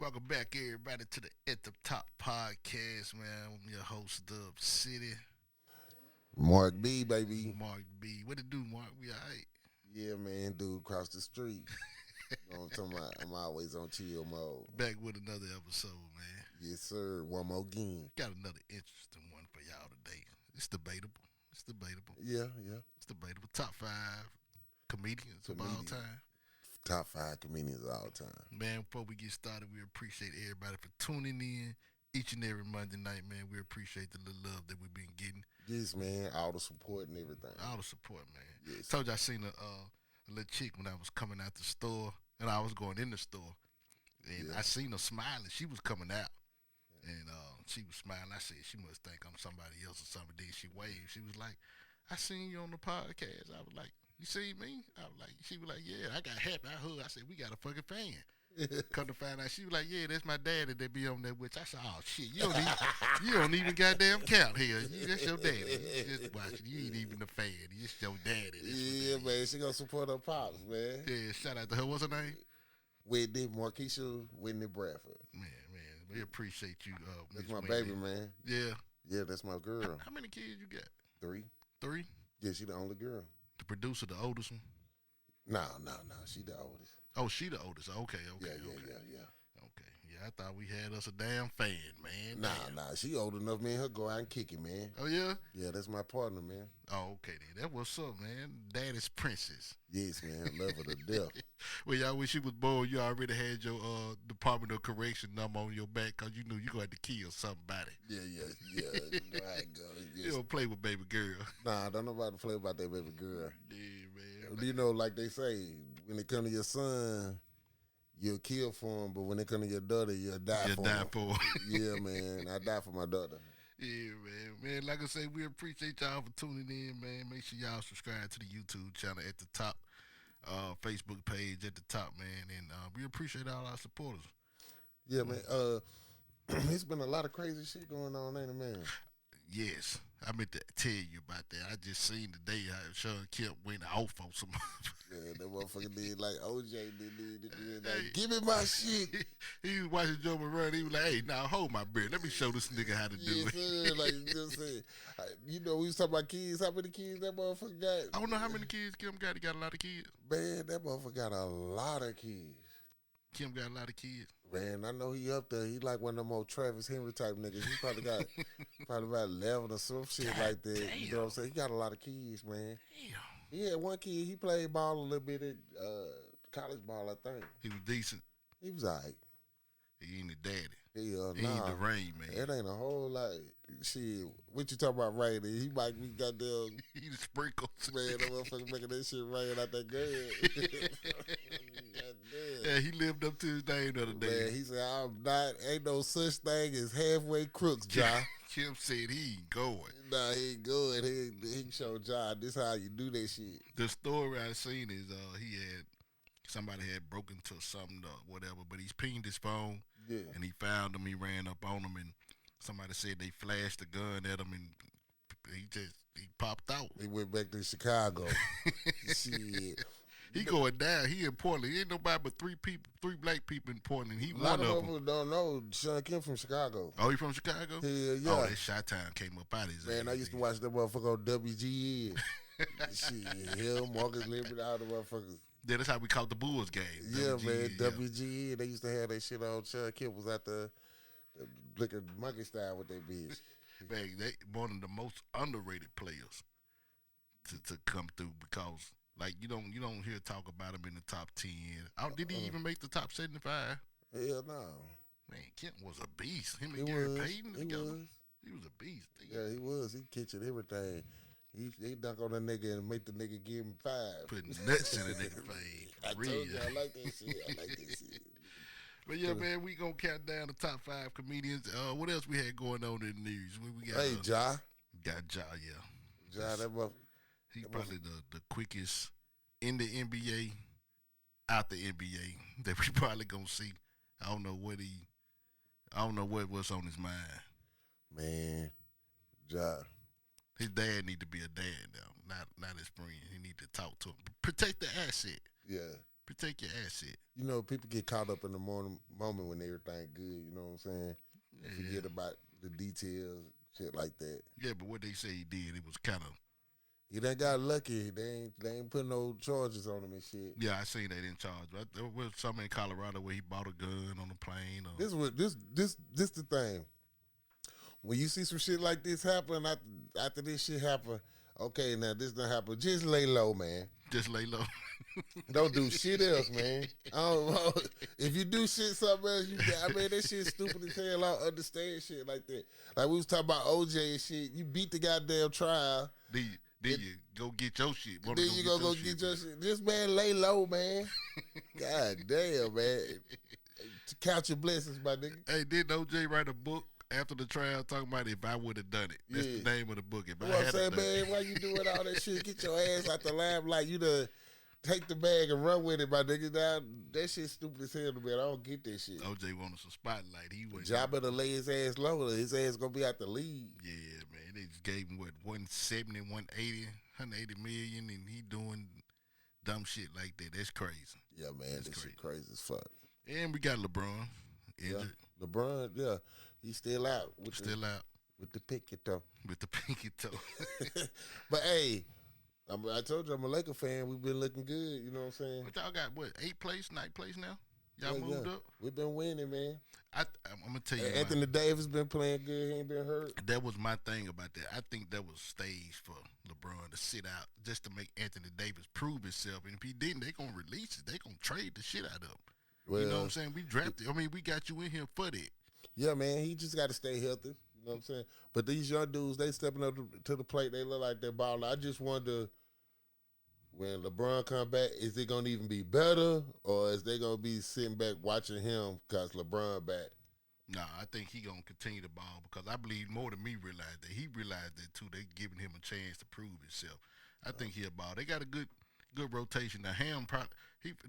Welcome back, everybody, to the At the Top Podcast, man. I'm your host, Dub City, Mark B, baby. Mark B. What it do, Mark? We all right? Yeah, man, dude across the street. You know what I'm talking about? I'm always on chill mode. Back with another episode, man. Yes, sir. One more game. Got another interesting one for y'all today. It's debatable. It's debatable. Yeah, yeah. It's debatable. Top 5 comedians of all time. Top 5 comedians of all time. Man, before we get started, we appreciate everybody for tuning in each and every Monday night, man. We appreciate the little love that we've been getting. Yes, man. All the support and everything. All the support, man. Yes. Told you I seen a little chick when I was coming out the store, and I was going in the store, and I seen her smiling. She was coming out, and she was smiling. I said, she must think I'm somebody else or something. Then she waved. She was like, I seen you on the podcast. I was like, you see me? I was like, she was like, yeah. I got happy. I hugged. I said, we got a fucking fan. Come to find out, she was like, yeah, that's my daddy that be on that witch. I said, oh shit, you don't even goddamn count here. That's your daddy. You just watching. You ain't even a fan. You just your daddy. Yeah, man. She gonna support her pops, man. Yeah, shout out to her. What's her name? Whitney Markeisha Whitney Bradford. Man, we appreciate you. That's Miss my Whitney. baby, man. Yeah. Yeah, that's my girl. How many kids you got? 3. 3? Yeah, she the only girl. The producer, the oldest one? No. She the oldest. Oh, she the oldest. Okay. Yeah. Okay. Yeah, I thought we had us a damn fan, man. Nah. She old enough, man. Her go out and kick it, man. Oh, yeah? Yeah, that's my partner, man. Oh, okay then. That what's up, man. Daddy's princess. Yes, man. Love her to death. Well, y'all, when she was born, you already had your Department of Correction number on your back because you knew you going to kill somebody. Yeah. You know how it goes. Yes. You don't play with baby girl. Nah, don't nobody play about that baby girl. Yeah, man. You know, like they say, when it come to your son, you'll kill for him, but when it come to your daughter, you'll die for him. Yeah, man. I die for my daughter. Yeah, man. Like I say, we appreciate y'all for tuning in, man. Make sure y'all subscribe to the YouTube channel at the top, Facebook page at the top, man. And we appreciate all our supporters. Yeah, man. It's been a lot of crazy shit going on, ain't it, man? Yes. I meant to tell you about that. I just seen today how Sean Kemp went off on some. Yeah, that motherfucker did like OJ did like, give me my shit. He was watching Joe run. He was like, hey, now hold my beer. Let me show this nigga how to do it. Sir, like you just said. You know, we was talking about kids. How many kids that motherfucker got? I don't know how many kids Kim got. He got a lot of kids. Man, that motherfucker got a lot of kids. Kim got a lot of kids. Man, I know he up there. He like one of them old Travis Henry type niggas. He probably got about 11 or some shit like that. Damn. You know what I'm saying? He got a lot of kids, man. Damn. He had one kid. He played ball a little bit at college ball, I think. He was decent. He was all right. He ain't the daddy. He ain't the rain, man. It ain't a whole lot. Shit, what you talking about rain? He might be goddamn. He the sprinkles. Man, that motherfucker making that shit rain out that good. Yeah, he lived up to his name the other day. Man, he said, ain't no such thing as halfway crooks, John. Kim said he ain't going. Nah, he ain't going. He showed John, this how you do that shit. The story I seen is somebody had broken into something or whatever, but he's pinged his phone. Yeah. And he found him. He ran up on him, and somebody said they flashed a gun at him, and he popped out. He went back to Chicago. Shit. He going down. He in Portland. He ain't nobody but 3 black people in Portland. He a lot one of people them. don't know Sean Kemp from Chicago. Oh, he from Chicago? Hell yeah. Oh, that Chi-Town came up out of his Man, I used to watch that motherfucker on WGN. Shit, him, Marcus Liberty, all the motherfuckers. Yeah, that's how we caught the Bulls game. Yeah, man, yeah. WGN. They used to have that shit on. Sean Kemp was out there looking monkey style with that bitch. Man, they one of the most underrated players to come through because like you don't hear talk about him in the top 10. Did he even make the top 75? Hell no. Man, Kemp was a beast. Him and Gary Payton together. He was a beast. Yeah, he was. He catching everything. He dunk on a nigga and make the nigga give him 5. Putting nuts in the nigga face. I told you, I like that shit. But yeah, man, we gonna count down the top 5 comedians. What else we had going on in the news? We got, hey, Ja. Got Ja, yeah. Ja, that motherfucker. He's probably the quickest in the NBA, out the NBA that we probably gonna see. I don't know what's on his mind. Man, Ja. His dad need to be a dad now, not his friend. He need to talk to him. Protect the asset. Yeah. Protect your asset. You know, people get caught up in the moment when everything good. You know what I'm saying? Yeah. Forget about the details, shit like that. Yeah, but what they say he did, it was kind of. He done got lucky. They ain't put no charges on him and shit. Yeah, I seen they didn't charge. But there was something in Colorado where he bought a gun on a plane. Or... This the thing. When you see some shit like this happen, after this shit happen, okay, now this done happen. Just lay low, man. Just lay low. Don't do shit else, man. If you do something else, that shit stupid as hell. I don't understand shit like that. Like we was talking about OJ and shit. You beat the goddamn trial. Then you go get your shit. Then you go get your shit. This man lay low, man. God damn, man. Count your blessings, my nigga. Hey, didn't OJ write a book after the trial talking about if I would have done it? That's the name of the book. If I had done man, it. Why you doing all that shit? Get your ass out the limelight. You done take the bag and run with it, my nigga. That shit stupid as hell, man. I don't get that shit. OJ wanted some spotlight. He was job to lay his ass low. His ass gonna be out the league. Yeah, man. They just gave him 170, 180, 180 million, and he doing dumb shit like that. That's crazy. Yeah, man. This shit crazy as fuck. And we got LeBron injured. Yeah. LeBron, yeah, he's still out. With the pinky toe. With the pinky toe. But hey. I told you I'm a Laker fan. We've been looking good. You know what I'm saying? But y'all got, 8th place, 9th place now? Y'all moved up? We've been winning, man. I'm going to tell you. Anthony Davis been playing good. He ain't been hurt. That was my thing about that. I think that was staged for LeBron to sit out just to make Anthony Davis prove himself. And if he didn't, they're going to release it. They're going to trade the shit out of him. Well, you know what I'm saying? We drafted. We got you in here for that. Yeah, man. He just got to stay healthy. You know what I'm saying? But these young dudes, they stepping up to the plate. They look like they're balling. I just wonder, when LeBron come back, is it going to even be better, or is they going to be sitting back watching him because LeBron back? Nah, I think he going to continue to ball, because I believe more than me realized that. He realized that, too. They giving him a chance to prove himself. I think he'll ball. They got a good rotation. Now,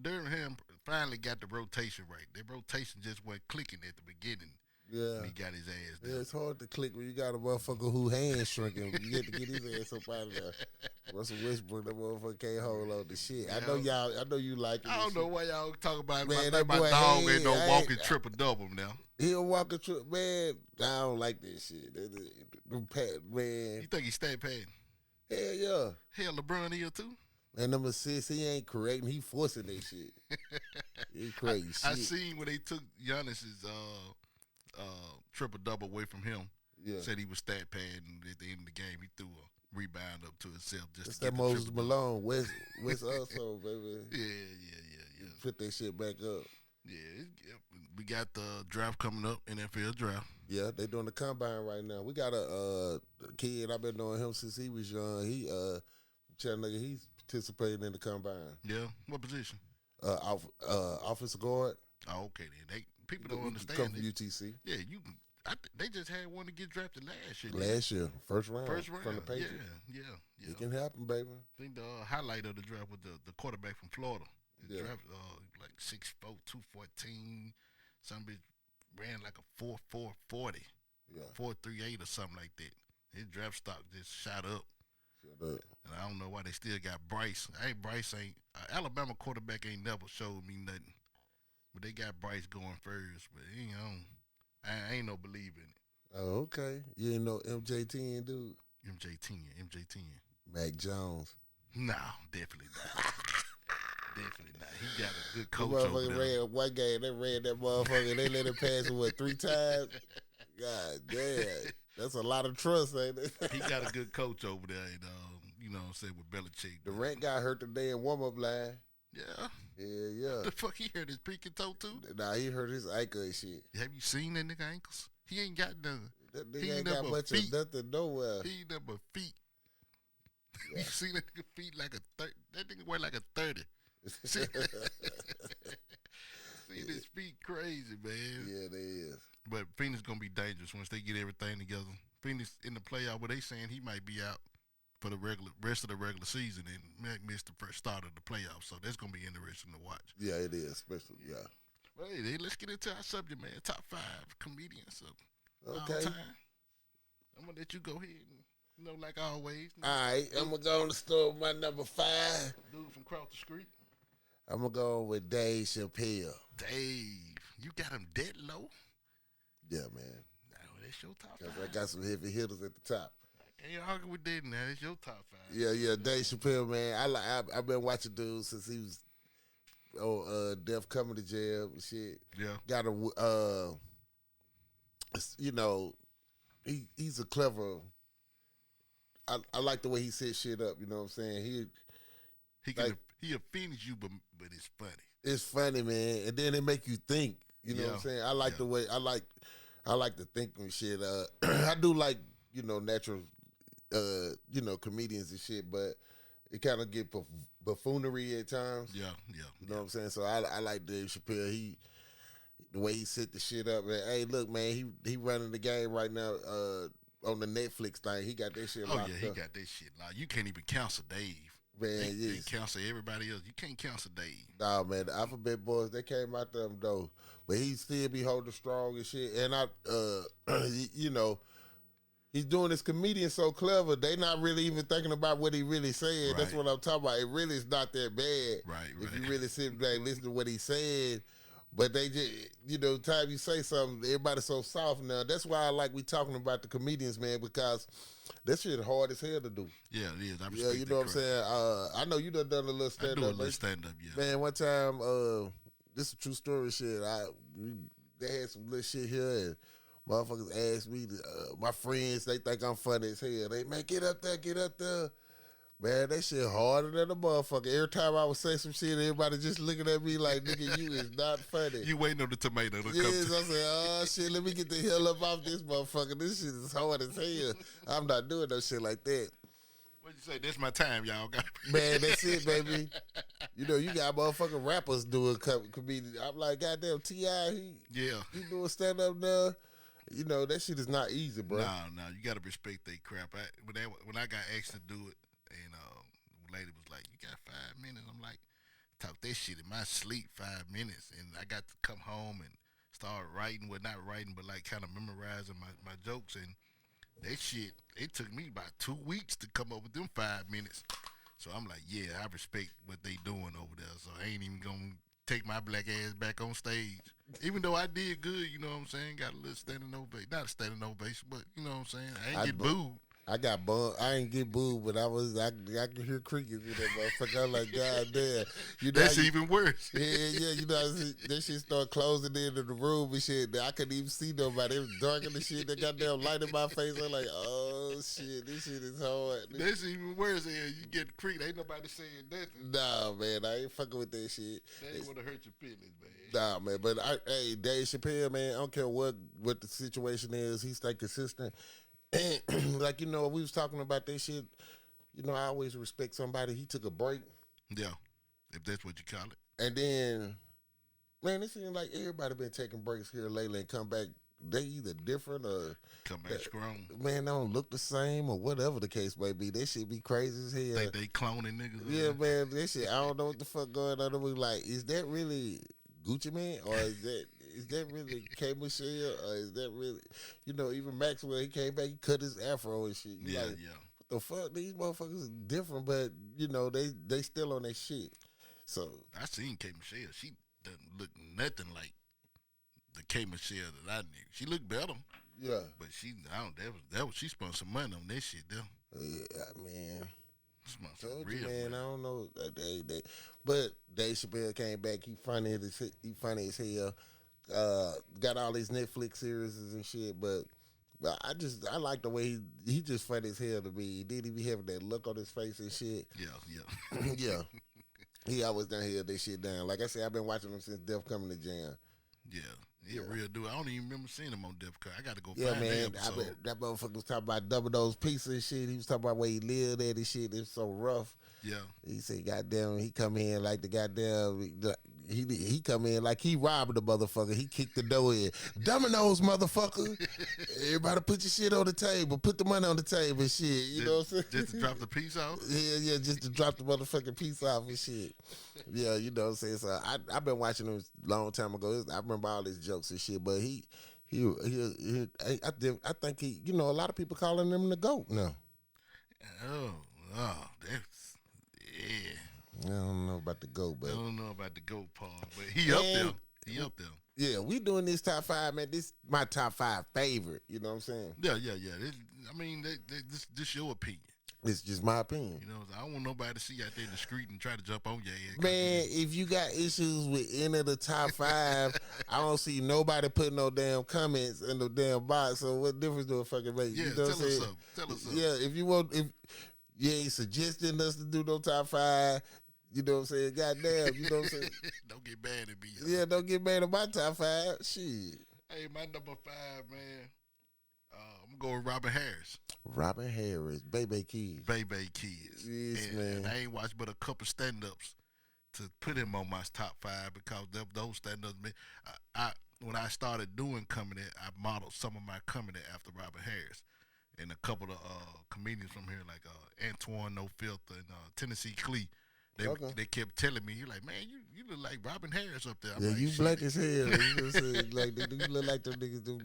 Darren Ham finally got the rotation right. The rotation just wasn't clicking at the beginning. Yeah. And he got his ass down. Yeah, it's hard to click when you got a motherfucker who hands shrinking. You get to get his ass up out of there. Russell Westbrook, that motherfucker can't hold on to shit. Yeah. I know you like it. I don't know why y'all talk about man, my dog ain't no walking triple-double now. He'll walk a triple, man. I don't like that shit. Man. You think he stay padding? Hell yeah. Hell, LeBron here too? And number 6, he ain't correcting. He forcing that shit. He crazy shit. I seen when they took Giannis's triple-double away from him. Yeah. Said he was stat padding at the end of the game. He threw a rebound up to himself. Just that Moses Malone, West also, baby. Yeah. Put that shit back up. Yeah, we got the draft coming up, NFL draft. Yeah, they doing the combine right now. We got a kid, I've been knowing him since he was young. Chattanooga, he's participating in the combine. Yeah, what position? Offensive guard. Oh, okay then. People don't understand. Come from UTC. Yeah, they just had one to get drafted last year. Last year, first round from the Patriots. Yeah. It can happen, baby. I think the highlight of the draft was the quarterback from Florida. The draft like 6'4", 214. Some bitch ran like a 4.40, 4.38 or something like that. His draft stock just shot up. And I don't know why they still got Bryce. Bryce ain't Alabama quarterback ain't never showed me nothing. But they got Bryce going first. But I ain't no believe in it. Oh, okay. You ain't know MJ10, dude? MJ10. Mac Jones. No, definitely not. Definitely not. He got a good coach over there. Ran one game. They ran that motherfucker. They let him pass it, 3 times? God damn. That's a lot of trust, ain't it? He got a good coach over there, and you know what I'm saying, with Belichick. Durant got hurt today in warm-up line. Yeah. Yeah. The fuck, he hurt his pinky toe too? Nah, he hurt his ankle and shit. Have you seen that nigga ankles? He ain't got none. That nigga ain't got much of nothing nowhere. He ain't nothing but feet. Yeah. You see that nigga feet like a 30. That nigga wear like a 30. See this feet crazy, man. Yeah, they is. But Phoenix gonna be dangerous once they get everything together. Phoenix in the playoff, where they saying he might be out for the rest of the regular season and might miss the first start of the playoffs. So that's gonna be interesting to watch. Yeah, it is, especially Well, hey, let's get into our subject, man. Top 5 comedians of all okay. time. I'm gonna let you go ahead and like always. All right, I'm gonna go on the store with my number 5. Dude from across the street. I'm gonna go with Dave Chappelle. Dave, you got him dead low. Yeah, man. No, that's your top Cause five. I got some heavy hitters at the top. Can't argue with that now. That's your top five. Yeah. Dave Chappelle, man. I've been watching dude since he was Def Comedy Jam and shit. Yeah. Got a you know, he's a clever. I like the way he set shit up. You know what I'm saying? He offends you, but it's funny. It's funny, man, and then it make you think. You know what I'm saying? I like the way I like to think and shit. I do like natural, comedians and shit, but it kind of get buffoonery at times. Yeah. You know what I'm saying? So I like Dave Chappelle. The way he set the shit up. Man. Hey, look, man, he running the game right now on the Netflix thing. He got that shit locked up. Oh, yeah, he got that shit locked. You can't even cancel Dave. Man, they cancel everybody else. You can't cancel Dave. Nah, man, the Alphabet Boys, they came out them though. But he still be holding strong and shit. And he's doing this comedian so clever, they not really even thinking about what he really said. Right. That's what I'm talking about. It really is not that bad. Right. If you really sit back and listen to what he said. But they just, time you say something, everybody's so soft now. That's why I like we talking about the comedians, man, because that shit hard as hell to do. Yeah, it is. I respect you know what I'm saying? I know you done a little stand-up. I do a little stand-up, yeah. Man, one time, this is a true story shit. They had some little shit here, and motherfuckers asked me, my friends, they think I'm funny as hell. They, man, get up there. Man, that shit harder than a motherfucker. Every time I would say some shit, everybody just looking at me like, nigga, you is not funny. You waiting on the tomato to come. Yes, I said, oh, shit, let me get the hell up off this motherfucker. This shit is hard as hell. I'm not doing no shit like that. What'd you say? That's my time, y'all. Man, that's it, baby. You got motherfucking rappers doing comedian. I'm like, goddamn, T.I., he doing stand-up now. That shit is not easy, bro. No, you got to respect that crap. When I got asked to do it, and the lady was like, you got 5 minutes. I'm like, talk that shit in my sleep, 5 minutes. And I got to come home and start writing. Well, not writing, but like kind of memorizing my jokes. And that shit, it took me about 2 weeks to come up with them 5 minutes. So I'm like, yeah, I respect what they doing over there. So I ain't even going to take my black ass back on stage. Even though I did good, you know what I'm saying? Got a little standing ovation. Not a standing ovation, but you know what I'm saying? I ain't get booed. I got bummed. I ain't get booed, but I could hear crickets in that motherfucker. I'm like, God damn. That's even worse. Yeah. That shit started closing into the room and shit. I couldn't even see nobody. It was dark in the shit. They got damn light in my face. I'm like, oh shit, this shit is hard. That's even worse. You get cricked. Ain't nobody saying nothing. Nah, man, I ain't fucking with that shit. That ain't want to hurt your feelings, man. Nah, man, but hey, Dave Chappelle, man, I don't care what the situation is. He stay consistent. And like, we was talking about that shit. I always respect somebody. He took a break. Yeah, if that's what you call it. And then, man, it seems like everybody been taking breaks here lately and come back. They either different or come back strong. Man, they don't look the same or whatever the case may be. That shit be crazy as hell. They cloning niggas. Yeah, man, that shit. I don't know what the fuck going on. We like, is that really Gucci Man or is that really K Michelle or is that really, even Maxwell, he came back, he cut his afro and shit. Yeah. What the fuck? These motherfuckers is different, but, they still on that shit. So I seen K Michelle. She doesn't look nothing like the K Michelle that I knew. She looked better. Yeah. But she spent some money on that shit, though. Yeah, man. Told you, real man, money. I don't know. But Dave Chappelle came back. He funny as hell. Got all these Netflix series and shit, but I like the way he just funny as hell to me. He didn't even have that look on his face and shit. Yeah. Yeah. He always done held that shit down. Like I said, I've been watching him since Def Coming to Jam. Yeah, real dude. I don't even remember seeing him on Def Comedy. I got to go find man, that episode. That motherfucker was talking about Domino's Pizza and shit. He was talking about where he lived at and shit. It was so rough. Yeah. He said, goddamn, he come in like the goddamn, he come in like he robbed the motherfucker. He kicked the door in. Domino's, motherfucker. Everybody put your shit on the table. Put the money on the table and shit. You know what I'm saying? Just to drop the piece off? Yeah, just to drop the motherfucking piece off and shit. Yeah, you know what I'm saying? So I've been watching him a long time ago. I remember all his jokes and shit, but I think he, a lot of people calling him the GOAT now. Oh, that's, yeah. I don't know about the GOAT, but I don't know about the GOAT part, but he up there. He up there. Yeah, we doing this top 5, man. This my top 5 favorite. You know what I'm saying? Yeah. This your opinion. It's just my opinion. You know, I don't want nobody to see you out there in the street and try to jump on your head. Man, if you got issues with any of the top 5, I don't see nobody putting no damn comments in the damn box. So what difference do it fucking make? Yeah, you know tell what us I'm saying? something. Tell us something. Yeah, if you ain't suggesting us to do no top 5, you know what I'm saying? Goddamn, you know what I'm saying? Don't get mad at me. Yeah, don't get mad at my top 5. Shit. Hey, my number 5, man. I'm going with Robin Harris. Robin Harris, Baby Kids. Baby Kids. Yes, and man. I ain't watched but a couple stand-ups to put him on my top 5 because those stand-ups, when I started doing comedy, I modeled some of my comedy after Robin Harris. And a couple of comedians from here, like Antoine No Filter and Tennessee Clee, they kept telling me, "You're like, man, you look like Robin Harris up there." I'm like, you shit. black as hell. You know what I'm saying? Like you look like them niggas do.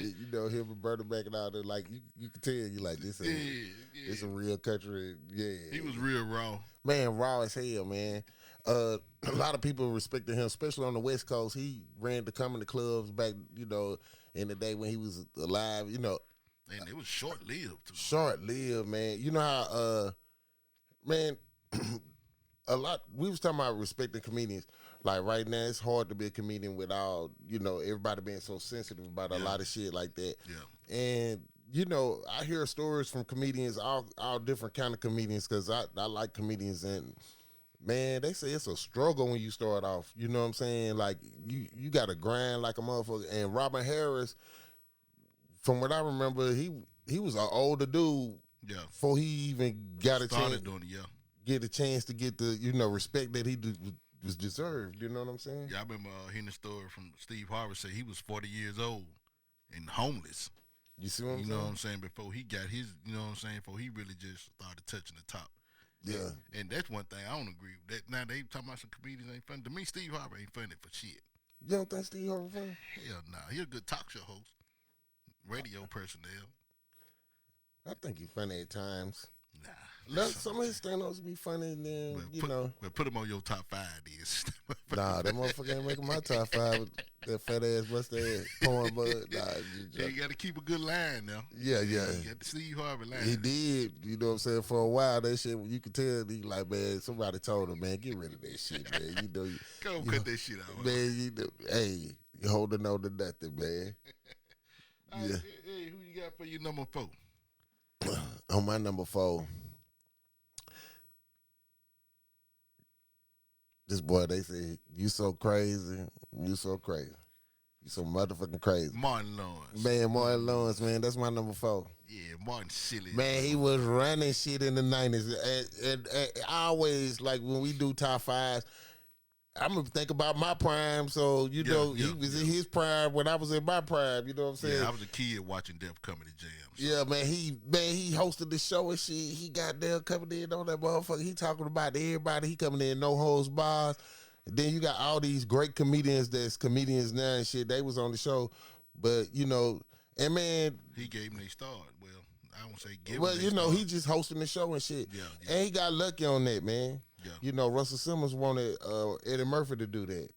You know him and Bernie Mac and all that. Like you can tell you like this. It's a real country. Yeah, he was real raw. Man, raw as hell, man. A lot of people respected him, especially on the West Coast. He ran the comedy clubs back, you know, in the day when he was alive. You know. And it was short-lived. Short-lived, man. You know how, man, a lot, we was talking about respecting comedians. Like right now, it's hard to be a comedian without, you know, everybody being so sensitive about a lot of shit like that. Yeah. And, you know, I hear stories from comedians, all different kind of comedians, because I like comedians, and, man, they say it's a struggle when you start off. You know what I'm saying? Like, you got to grind like a motherfucker. And Robin Harris, from what I remember, he was an older dude. Yeah. Before he even got Started doing it, get a chance to get the, you know, respect that he was deserved. You know what I'm saying? Yeah, I remember hearing the story from Steve Harvey say he was 40 years old and homeless. You see what I'm saying? You know what I'm saying? Before he got his, you know what I'm saying? Before he really just started touching the top. Yeah. And that's one thing I don't agree with. That now they talking about some comedians ain't funny. To me, Steve Harvey ain't funny for shit. You don't think Steve Harvey funny? Hell no. He a good talk show host. Radio personnel. I think he's funny at times. Nah. Some of his stand-ups be funny, and then, you know. Well, put him on your top 5, then. Nah, that motherfucker ain't making my top 5 with that fat-ass, bust-ass porn bud. Nah, you got to keep a good line now. Yeah. You got the Steve Harvey line. He did, you know what I'm saying, for a while. That shit, you could tell, he like, man, somebody told him, man, get rid of that shit, man. You know, Go cut that shit out. Man, you know, hey, you holding on to nothing, man. Yeah. Hey, who you got for your number 4? On my number 4, this boy, they say, you so crazy, you so crazy. You so motherfucking crazy. Martin Lawrence. Man, Martin Lawrence, man, that's my number 4. Yeah, Martin silly. Man, he was running shit in the 90s. And I always, like, when we do top 5s, I'm going to think about my prime. So, you know, he was in his prime when I was in my prime. You know what I'm saying? Yeah, I was a kid watching Def Comedy Jams. So. Yeah, man, he hosted the show and shit. He got there coming in on that motherfucker. He talking about everybody. He coming in, no holds bars. And then you got all these great comedians that's comedians now and shit. They was on the show. But, you know, and man. He gave them a start. Well, I don't say give Well, them you know, start. he just hosting the show and shit. Yeah. And he got lucky on that, man. Yeah. You know, Russell Simmons wanted Eddie Murphy to do that.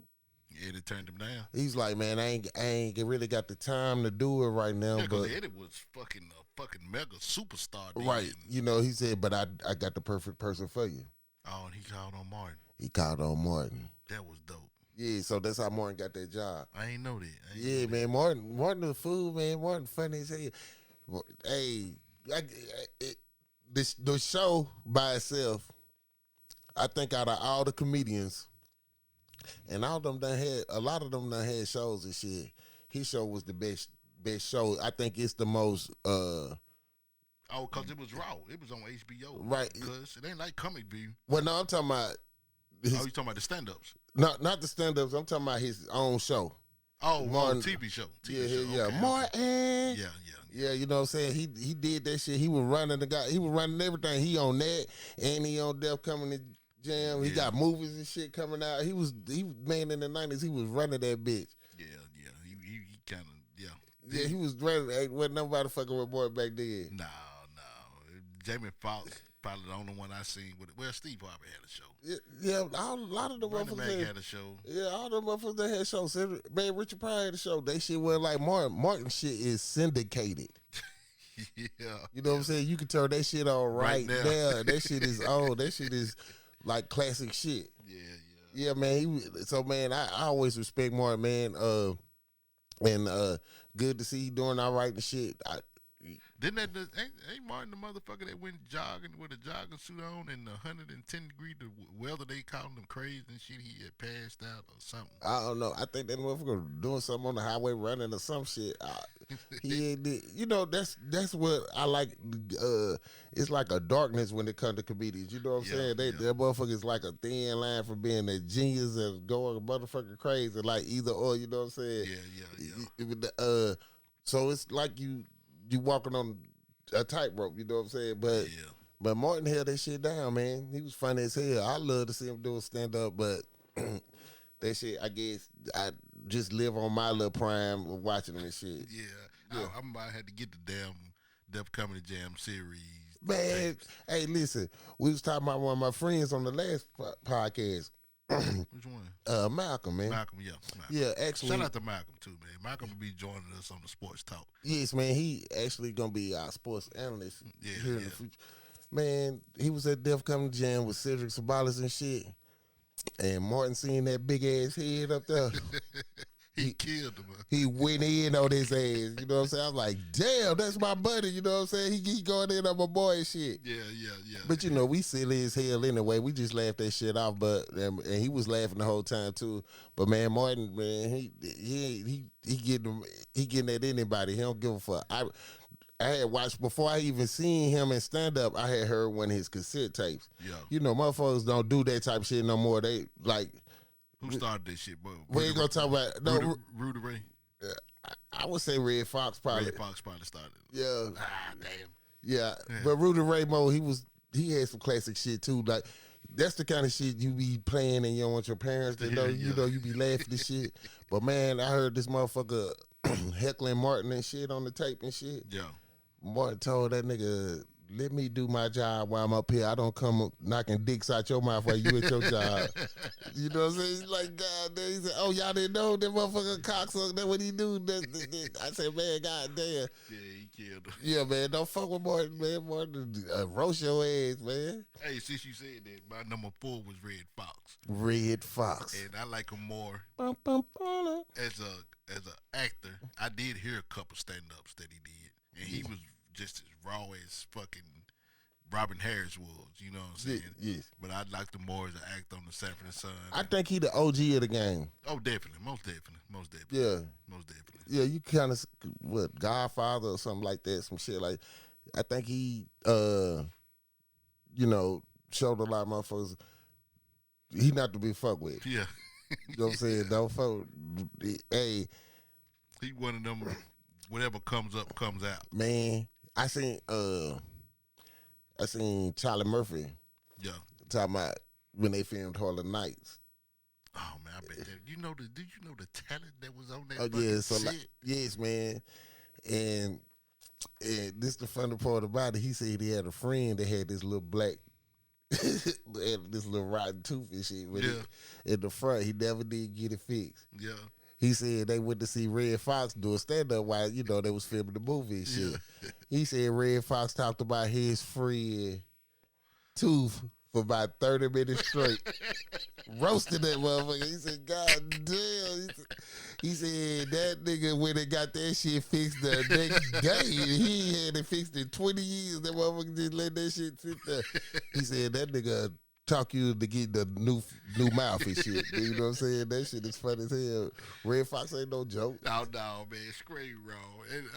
Eddie turned him down. He's like, man, I ain't really got the time to do it right now. Yeah, because but Eddie was fucking mega superstar. Then. Right. You know, he said, but I got the perfect person for you. Oh, and he called on Martin. He called on Martin. That was dope. Yeah, so that's how Martin got that job. I ain't know that. Yeah, man, Martin the fool, man. Martin funny as hell. Hey, the show by itself, I think out of all the comedians, and all of them a lot of them done had shows and shit. His show was the best show. I think it's the most. Oh, because it was raw. It was on HBO. Right. Because it ain't like Comic View. Well, no, I'm talking about. You talking about the stand-ups? Not the stand-ups. I'm talking about his own show. Oh, Martin, TV show. Yeah. Okay, Martin. Okay. Yeah. Yeah, you know what I'm saying? He did that shit. He was running he was running everything. He on that, and he on Def Comedy Jam. He got movies and shit coming out. He was man in the 90s, he was running that bitch. Yeah. He kind of, yeah. Yeah, he was running. Wasn't nobody fucking with boy back then. No. Jamie Foxx probably the only one I seen with it. Well, Steve Harvey had a show. Yeah, a lot of the Bernie Mac motherfuckers had a show. Yeah, all the motherfuckers that had shows. Man, Richard Pryor had a show. They shit was like Martin. Martin shit is syndicated. Yeah. You know what I'm saying? You can turn that shit on right now. now. That shit is old. That shit is like classic shit. Yeah, man. So man, I always respect Martin, man. And good to see you doing all right and shit. Didn't ain't Martin the motherfucker that went jogging with a jogging suit on in 110-degree weather? They called him crazy and shit. He had passed out or something. I don't know. I think that motherfucker doing something on the highway, running or some shit. He ain't did. You know, that's what I like. It's like a darkness when it comes to comedians. You know what I'm saying? That motherfucker is like a thin line from being a genius and going motherfucking crazy, like either or. You know what I'm saying? Yeah. So it's like you walking on a tightrope. You know what I'm saying? But Martin held that shit down, man. He was funny as hell. I love to see him do a stand up, but that shit, I guess, I just live on my little prime of watching him and shit. Yeah. I had to get the damn Def Comedy Jam series. Man, hey, listen, we was talking about one of my friends on the last podcast. Which one? Malcolm, man. Malcolm. Yeah, actually. Shout out to Malcolm, too, man. Malcolm will be joining us on the Sports Talk. Yes, man. He actually going to be our sports analyst here in the future. Man, he was at Def Comedy Jam with Cedric Sabalas and shit. And Martin seen that big-ass head up there. He killed him. He went in on his ass. You know what I'm saying? I'm like, damn, that's my buddy. You know what I'm saying? He going in on my boy and shit. Yeah. But, you know, we silly as hell anyway. We just laughed that shit off. And he was laughing the whole time, too. But, man, Martin, man, he getting at anybody. He don't give a fuck. I had watched, before I even seen him in stand-up, I had heard one of his cassette tapes. Yeah. You know, motherfuckers don't do that type of shit no more. They, like... Who started this shit, bro? We ain't gonna talk about... No, Rudy Ray? I would say Red Fox probably. Red Fox probably started. Yeah. Damn. Yeah. But Rudy Ray Mo, he had some classic shit, too. Like, that's the kind of shit you be playing and you don't want your parents to know. You know, you be laughing at shit. But, man, I heard this motherfucker heckling Martin and shit on the tape and shit. Yeah. Martin told that nigga, let me do my job while I'm up here. I don't come knocking dicks out your mouth while you at your job. You know what I'm saying? He's like, God damn. He said, oh, y'all didn't know that motherfucker cocksucker. That's what he do. I said, man, God damn. Yeah, he killed him. Yeah, man, don't fuck with Martin, man. Martin, roast your ass, man. Hey, since you said that, my number 4 was Red Fox. Red Fox. And I like him more as a actor. I did hear a couple stand-ups that he did. And he was just as raw as fucking Robin Harris was, you know what I'm saying? Yes. But I liked him more as an actor on the Sanford and Son. I think he the OG of the game. Oh, definitely. Most definitely. Yeah. Most definitely. Yeah, you kind of, Godfather or something like that, some shit like, I think he, you know, showed a lot of motherfuckers, he not to be fucked with. Yeah. You know what I'm saying? Don't fuck with, hey. He one of them, whatever comes up, comes out. Man, I seen Charlie Murphy. Yeah. Talking about when they filmed Harlem Nights. Oh man, I bet that. Did you know the talent that was on that? Oh yeah, so shit? like, yes, man. And this the funny part about it. He said he had a friend that had this little black, had this little rotten tooth and shit. But in the front, he never did get it fixed. Yeah. He said they went to see Red Fox do a stand-up while, you know, they was filming the movie and shit. Yeah. He said Red Fox talked about his friend tooth for about 30 minutes straight. Roasted that motherfucker. He said, God damn. He said that nigga went and got that shit fixed the next day. He had it fixed in 20 years. That motherfucker just let that shit sit there. He said that nigga talk you to get the new mouth and shit. You know what I'm saying? That shit is funny as hell. Red Fox ain't no joke. No, man. Straight wrong. And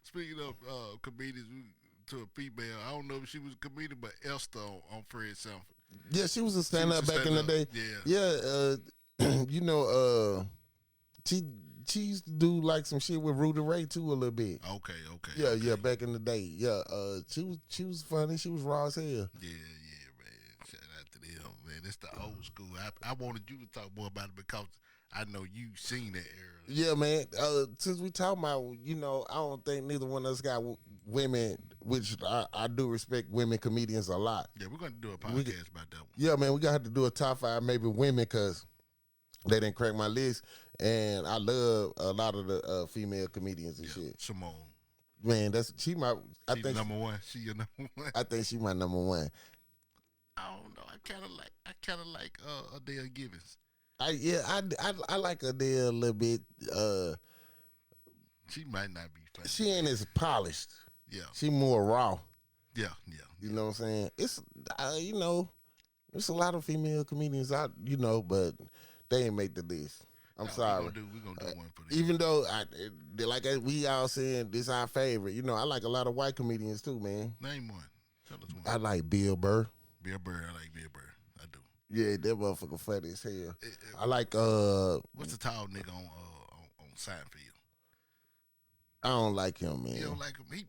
speaking of comedians to a female, I don't know if she was a comedian, but Esther on Fred Sanford. Yeah, she was a stand-up back in the day. Yeah, you know, she used to do like some shit with Rudy Ray too a little bit. Okay. Yeah, back in the day. Yeah, she was funny. She was raw as hell. Yeah, man. Shout out to them, man. It's the old school. I wanted you to talk more about it because I know you seen that era. Yeah, man. Since we talking about, you know, I don't think neither one of us got women which I do respect women comedians a lot. Yeah, we're gonna do a podcast about that one. Yeah, man, we gotta have to do a top 5 maybe women because they didn't crack my list, and I love a lot of the female comedians and shit. Simone, man, she number one. She your number one. I think she my number one. I don't know. I kind of like Adele Givens. I like Adele a little bit. She might not be funny. She ain't as polished. Yeah, she more raw. Yeah. You know what I'm saying? It's there's a lot of female comedians out, but they ain't make the list. I'm sorry. We're gonna do one for them. Even though we all saying this our favorite, I like a lot of white comedians too, man. Name one. Tell us one. I like Bill Burr. I like Bill Burr. I do. Yeah, that motherfucker funny as hell. I like what's the tall nigga on Seinfeld? I don't like him, man. You don't like him? He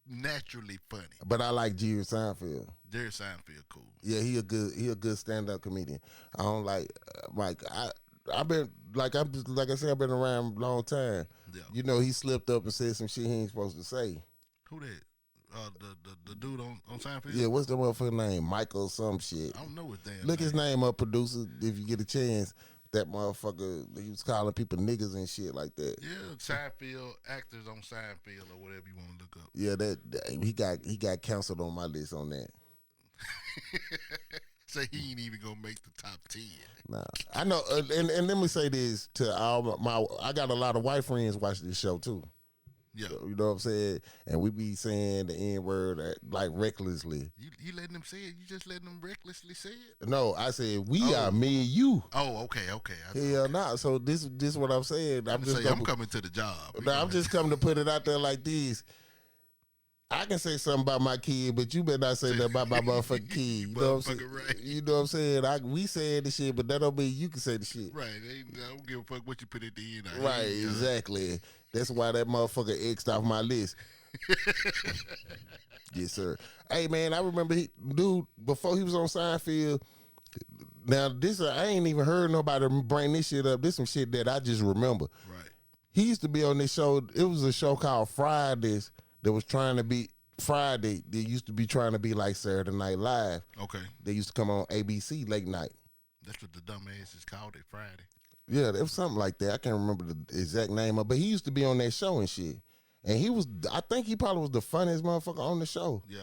naturally funny. But I like Jerry Seinfeld. Jerry Seinfeld, cool. Yeah, he a good stand up comedian. I don't like I've been like I said, I've been around a long time. Yeah. He slipped up and said some shit he ain't supposed to say. Who that? The dude on Seinfeld? Yeah, what's the motherfucker name? Michael some shit. I don't know his damn Look name. his name up, producer, if you get a chance. That motherfucker, he was calling people niggas and shit like that. Yeah, Seinfeld, actors on Seinfeld or whatever you want to look up. Yeah, he got canceled on my list on that. So he ain't even gonna make the top 10. Nah, I know, and let me say this to all I got a lot of white friends watching this show too. Yeah, you know what I'm saying, and we be saying the N-word like recklessly. You letting them say it? You just letting them recklessly say it? No, I said we are me and you. Oh, okay. Hell nah. So this what I'm saying. I'm coming to the job. I'm just coming to put it out there like this. I can say something about my kid, but you better not say that about my motherfucking kid. You know what I'm saying? Right. You know what I'm saying? We said the shit, but that don't mean you can say the shit. Right. I don't give a fuck what you put at the end. Right, exactly. That's why that motherfucker X'd off my list. Yes, sir. Hey, man, I remember dude, before he was on Seinfeld, now this, I ain't even heard nobody bring this shit up. This some shit that I just remember. Right. He used to be on this show. It was a show called Fridays. That was trying to be Friday. They used to be trying to be like Saturday Night Live. Okay. They used to come on ABC late night. That's what the dumbasses called it, Friday. Yeah, it was something like that. I can't remember the exact name of it, but he used to be on that show and shit. And I think he probably was the funniest motherfucker on the show. Yeah.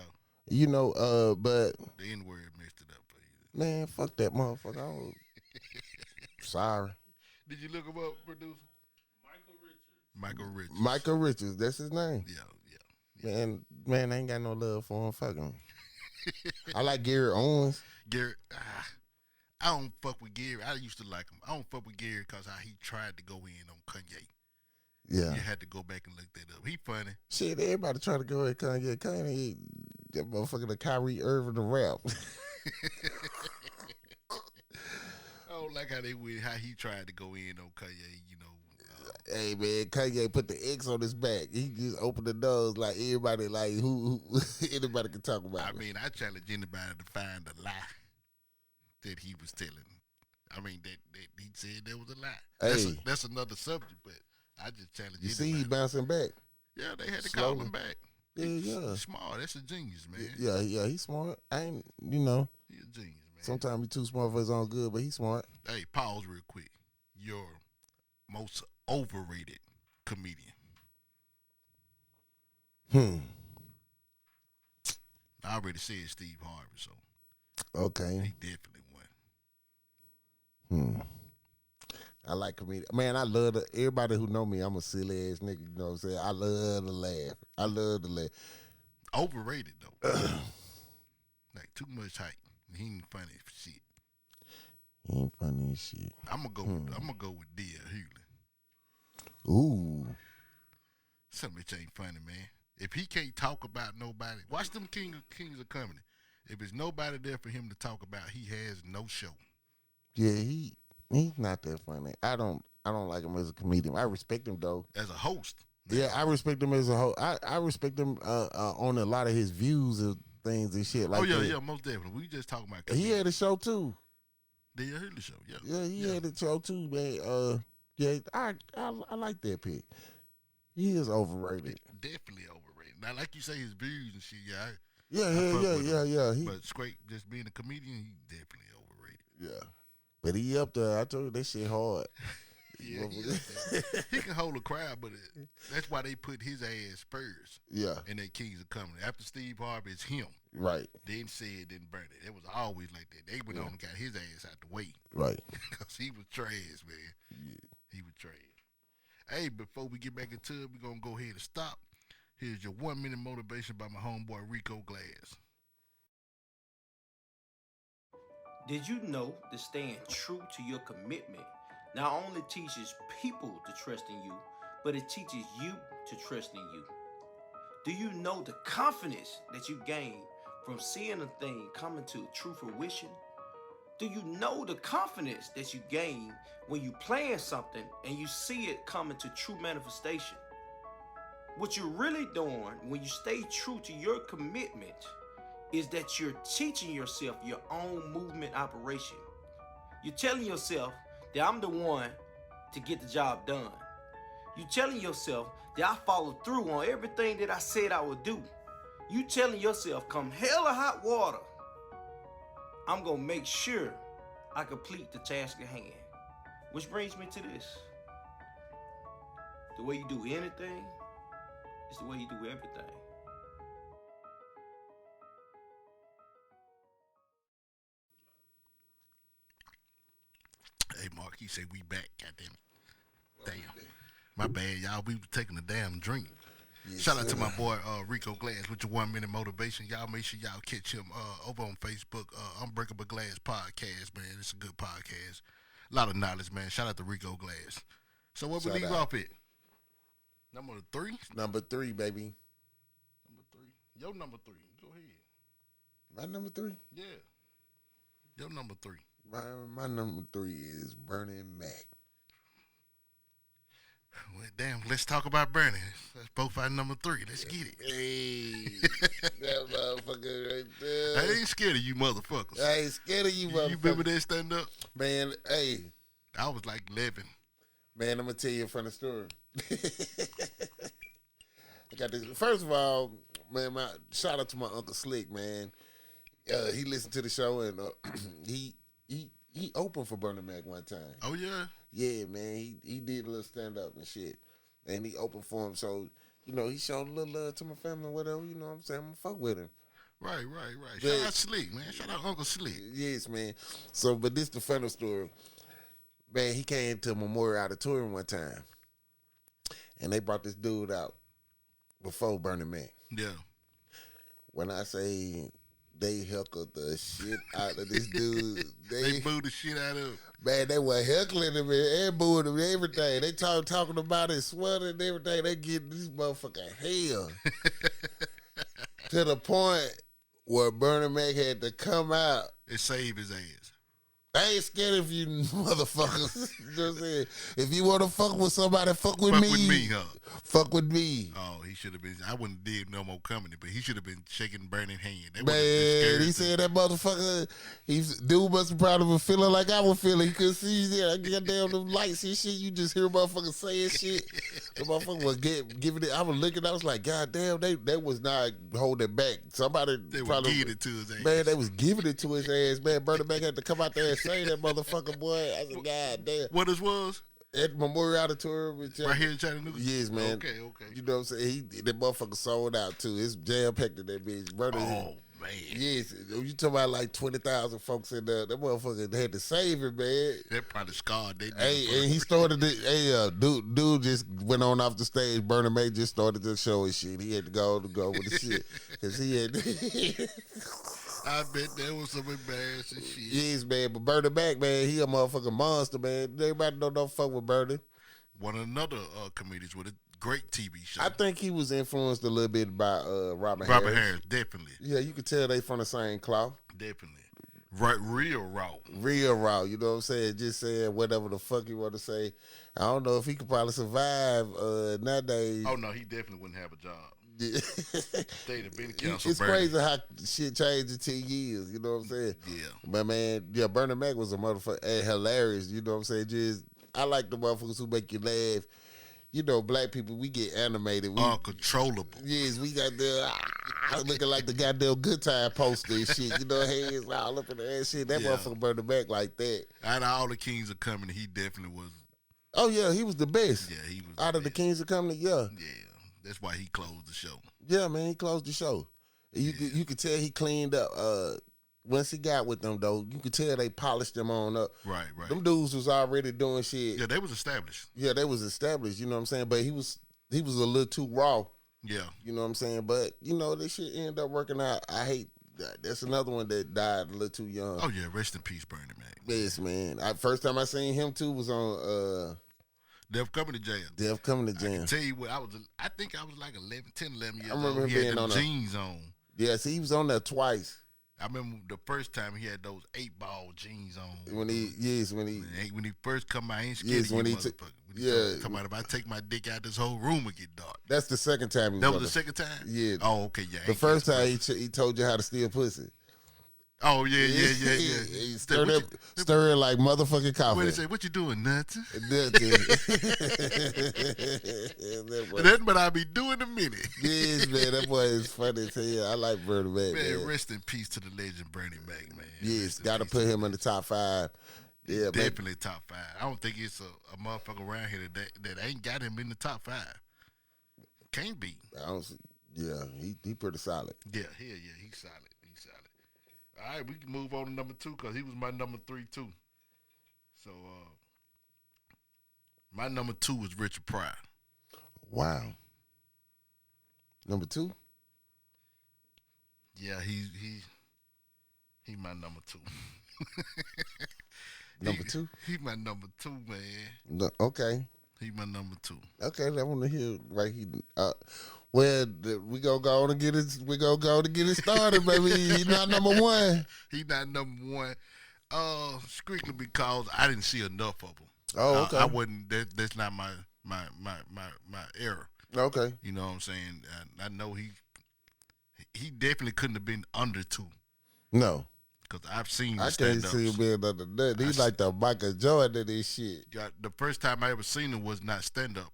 But the N-word messed it up for you. Man, fuck that motherfucker. Sorry. Did you look him up, producer? Michael Richards, that's his name. Yeah. Man, I ain't got no love for him. Fuck him. I like Gary Owens. I don't fuck with Gary. I used to like him. I don't fuck with Gary because how he tried to go in on Kanye. Yeah. You had to go back and look that up. He funny. Shit, everybody try to go at Kanye. Kanye, that motherfucker, the Kyrie Irving, the rap. I don't like how he tried to go in on Kanye, Hey man, Kanye put the X on his back. He just opened the doors like everybody, like who anybody can talk about. I mean, I challenge anybody to find a lie that he was telling. I mean, that he said there was a lie. Hey. That's another subject, but I just challenge you anybody. See, he bouncing back. Yeah, they had to call him back. Yeah. He's smart. That's a genius, man. Yeah, he's smart. He's a genius, man. Sometimes he's too smart for his own good, but he's smart. Hey, pause real quick. Your most overrated comedian. I already said Steve Harvey, so okay, he definitely won. I like comedian. Man, I love everybody who know me. I'm a silly ass nigga. You know what I'm saying? I love to laugh. Overrated though. Like too much hype. He ain't funny for shit. He ain't funny as shit. I'm gonna go with D.L. Hughley. Ooh. Some bitch ain't funny, man. If he can't talk about nobody, watch them Kings of Comedy. If there's nobody there for him to talk about, he has no show. Yeah, he's not that funny. I don't like him as a comedian. I respect him though. As a host. Yeah, I respect him as a host. I respect him on a lot of his views of things and shit like that. Yeah, most definitely. We just talking about comedian. He had a show too. D.L. Hughley show, yeah. Yeah, he had a show too, man. Yeah, I like that pick. He is overrated. Definitely overrated. Now, like you say, his views and shit. Yeah, Yeah. But straight, just being a comedian, he definitely overrated. Yeah. But he up there. I told you that shit hard. Yeah, he can hold a crowd, but that's why they put his ass first. Yeah. And that Kings of Comedy. After Steve Harvey, it's him. Right. Then said, then Bernie. It was always like that. They went on and got his ass out the way. Right. Because he was trash, man. Yeah. He was trash. Hey, before we get back into it, we're going to go ahead and stop. Here's your 1 minute motivation by my homeboy Rico Glass. Did you know that staying true to your commitment not only teaches people to trust in you, but it teaches you to trust in you? Do you know the confidence that you gain from seeing a thing coming to true fruition? Do you know the confidence that you gain when you plan something and you see it coming to true manifestation? What you're really doing when you stay true to your commitment is that you're teaching yourself your own movement operation. You're telling yourself that I'm the one to get the job done. You're telling yourself that I followed through on everything that I said I would do. You telling yourself, come hell or hot water, I'm gonna make sure I complete the task at hand. Which brings me to this. The way you do anything is the way you do everything. Hey, Mark, he said we back. Goddamn. Damn. My bad, y'all. We were taking a damn drink. Yes, shout out to my boy Rico Glass with your 1 minute motivation. Y'all make sure y'all catch him over on Facebook, Unbreakable Glass Podcast, man. It's a good podcast. A lot of knowledge, man. Shout out to Rico Glass. So what we leave off at? Number 3? Number 3, baby. Number 3. Your number 3. Go ahead. My number 3? Yeah. Your number 3. My number 3 is Bernie Mac. Well, damn, let's talk about Bernie. That's both our number 3. Let's get it. Hey, that motherfucker right there. I ain't scared of you motherfuckers. I ain't scared of you motherfuckers. You remember that stand up? Man, hey. I was like 11. Man, I'm going to tell you a funny story. I got this. First of all, man, shout out to my Uncle Slick, man. He listened to the show, and he opened for Bernie Mac one time. Oh, yeah? Yeah, man. He did a little stand-up and shit. And he opened for him. So, you know, he showed a little love to my family or whatever. You know what I'm saying? I'm going to fuck with him. Right. Shout out Slick, man. Shout out Uncle Slick. Yes, man. So, but this is the funny story. Man, he came to Memorial Auditorium one time. And they brought this dude out before Bernie Mac. Yeah. When I say they heckled the shit out of this dude. They booed the shit out of him. Man, they were heckling him and booing him and everything. They talking about his sweater and everything. They getting this motherfucker hell. To the point where Bernie Mac had to come out and save his ass. I ain't scared of you motherfuckers. You know what I'm saying? If you want to fuck with somebody, fuck with me. Fuck with me, huh? Fuck with me. Oh, he should have been. I wouldn't did no more comedy, but he should have been shaking Bernie's hand. Man, he said that motherfucker, dude must have probably been feeling like I was feeling. He couldn't see there. I got down them lights and shit. You just hear motherfuckers saying shit. The motherfucker was giving it. I was looking. I was like, God damn, they was not holding back. Somebody they probably was giving it to his ass. Man, they was giving it to his ass. Man, Bernie Mac had to come out there and say that motherfucker, boy. I said, God damn. What this was? At Memorial Auditorium. Right here in Chattanooga? Yes, man. Okay. You know what I'm saying? That motherfucker sold out, too. It's jam-packed in that bitch. Bernie, man. Yes. You talking about like 20,000 folks in there. That motherfucker had to save it, man. That probably scarred that. Hey, and he started it. Hey, dude just went on off the stage. Bernie Mac just started the show and shit. He had to go with the shit. Because he had... I bet there was some embarrassing shit. Yes, man. But Bernie Mac, man, he a motherfucking monster, man. Everybody don't fuck with Bernie. One of another comedians with a great TV show. I think he was influenced a little bit by Robert Harris, definitely. Yeah, you could tell they from the same cloth. Definitely. Right, real raw. Real raw, you know what I'm saying? Just saying whatever the fuck you want to say. I don't know if he could probably survive nowadays. Oh, no, he definitely wouldn't have a job. It's crazy how shit changed in 10 years, you know what I'm saying? Yeah. But man, yeah, Bernie Mac was a motherfucker and hilarious, you know what I'm saying? Just I like the motherfuckers who make you laugh. black people, we get animated. Uncontrollable. Yes, we got the looking like the goddamn Good Time poster and shit. Hands all up in the ass shit. That motherfucker burned the back like that. Out of all the Kings of Comedy, he definitely was. Oh yeah, he was the best. Yeah, he was. Out of the Kings of Comedy, yeah. Yeah, that's why he closed the show. Yeah, man, he closed the show. You could tell he cleaned up. Once he got with them, though, you could tell they polished them on up. Right. Them dudes was already doing shit. Yeah, they was established. Yeah, they was established. You know what I'm saying? But he was a little too raw. Yeah. You know what I'm saying? But this shit ended up working out. I hate that. That's another one that died a little too young. Oh yeah, rest in peace, Bernie Mac. Yes, man. First time I seen him too was on Def Comedy Jam. Def Comedy Jam. I can tell you what, I think I was like 10, 11 years I remember old. him He being had on them jeans on. Yeah, see, he was on there twice. I remember the first time he had those 8-ball jeans on. When he first come out, I ain't scared of you, motherfucker. Come out, if I take my dick out, this whole room will get dark. That's the second time. That was the second time? Yeah. Oh, okay, yeah. The first time he told you how to steal pussy. Oh, yeah. He stir it like motherfucking coffee. What did he say? What you doing, nothing? Nothing. That's what I be doing in a minute. Yes, man. That boy is funny as hell. I like Bernie Mac, man. Rest in peace to the legend Bernie Mac, man. Yes, got to put him in the top 5. Yeah, definitely man. Top 5. I don't think it's a motherfucker around here that ain't got him in the top 5. Can't be. Yeah, he pretty solid. Yeah, he's solid. All right, we can move on to number 2 because he was my number 3 too. So my number 2 was Richard Pryor. Wow. Number 2? Yeah, he my number 2. Number 2? He my number 2, man. Okay. He my number 2. Okay, I want to hear right here. Well, we gonna go on and get it. We gonna go to get it started, baby. He not number 1. He not number 1. Strictly because I didn't see enough of him. Oh, okay. I wasn't. That's not my era. Okay. You know what I'm saying? I know he definitely couldn't have been under 2. No. Because I've seen I can't see him being under that. He's like the Michael Jordan of this shit. The first time I ever seen him was not stand up.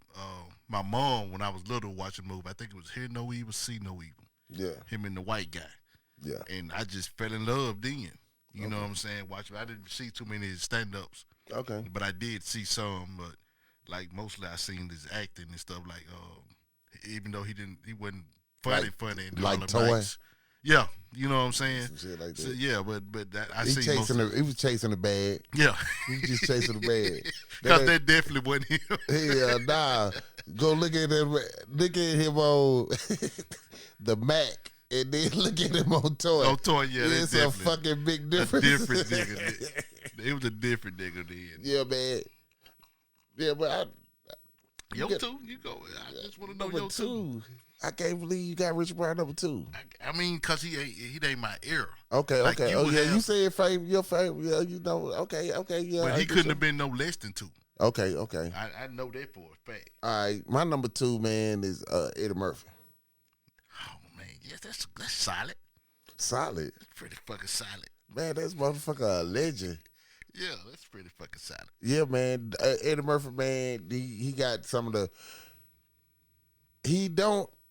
My mom, when I was little, watching a movie. I think it was Hear No Evil, See No Evil. Yeah. Him and the white guy. Yeah. And I just fell in love then. You know what I'm saying? Watching. I didn't see too many stand ups. Okay. But I did see some. But like mostly I seen his acting and stuff. Like even though he wasn't funny and like all Toy. Nights. Yeah, you know what I'm saying. Some shit like that. So, yeah, but that, I he see. He was chasing the bag. Yeah, he was just chasing the bag. Because that definitely wasn't him. Yeah, nah. Go look at him. Look at him on the Mac, and then look at him on Toy. On Toy, yeah, it's a fucking big difference. A different nigga. It was a different nigga then. Yeah, man. Yeah, but Yo, 2, you go. I just want to know your 2. I can't believe you got Richard Pryor number 2. I mean, because he ain't my era. Okay, like okay. You said your favorite. Yeah, you know. Okay, yeah. But he couldn't have been no less than 2. Okay. I know that for a fact. All right, my number 2, man, is Eddie Murphy. Oh man, yes, that's solid. Solid. That's pretty fucking solid. Man, that's motherfucker a legend. Yeah, that's pretty fucking solid. Yeah, man. Eddie Murphy, man, he got some of the.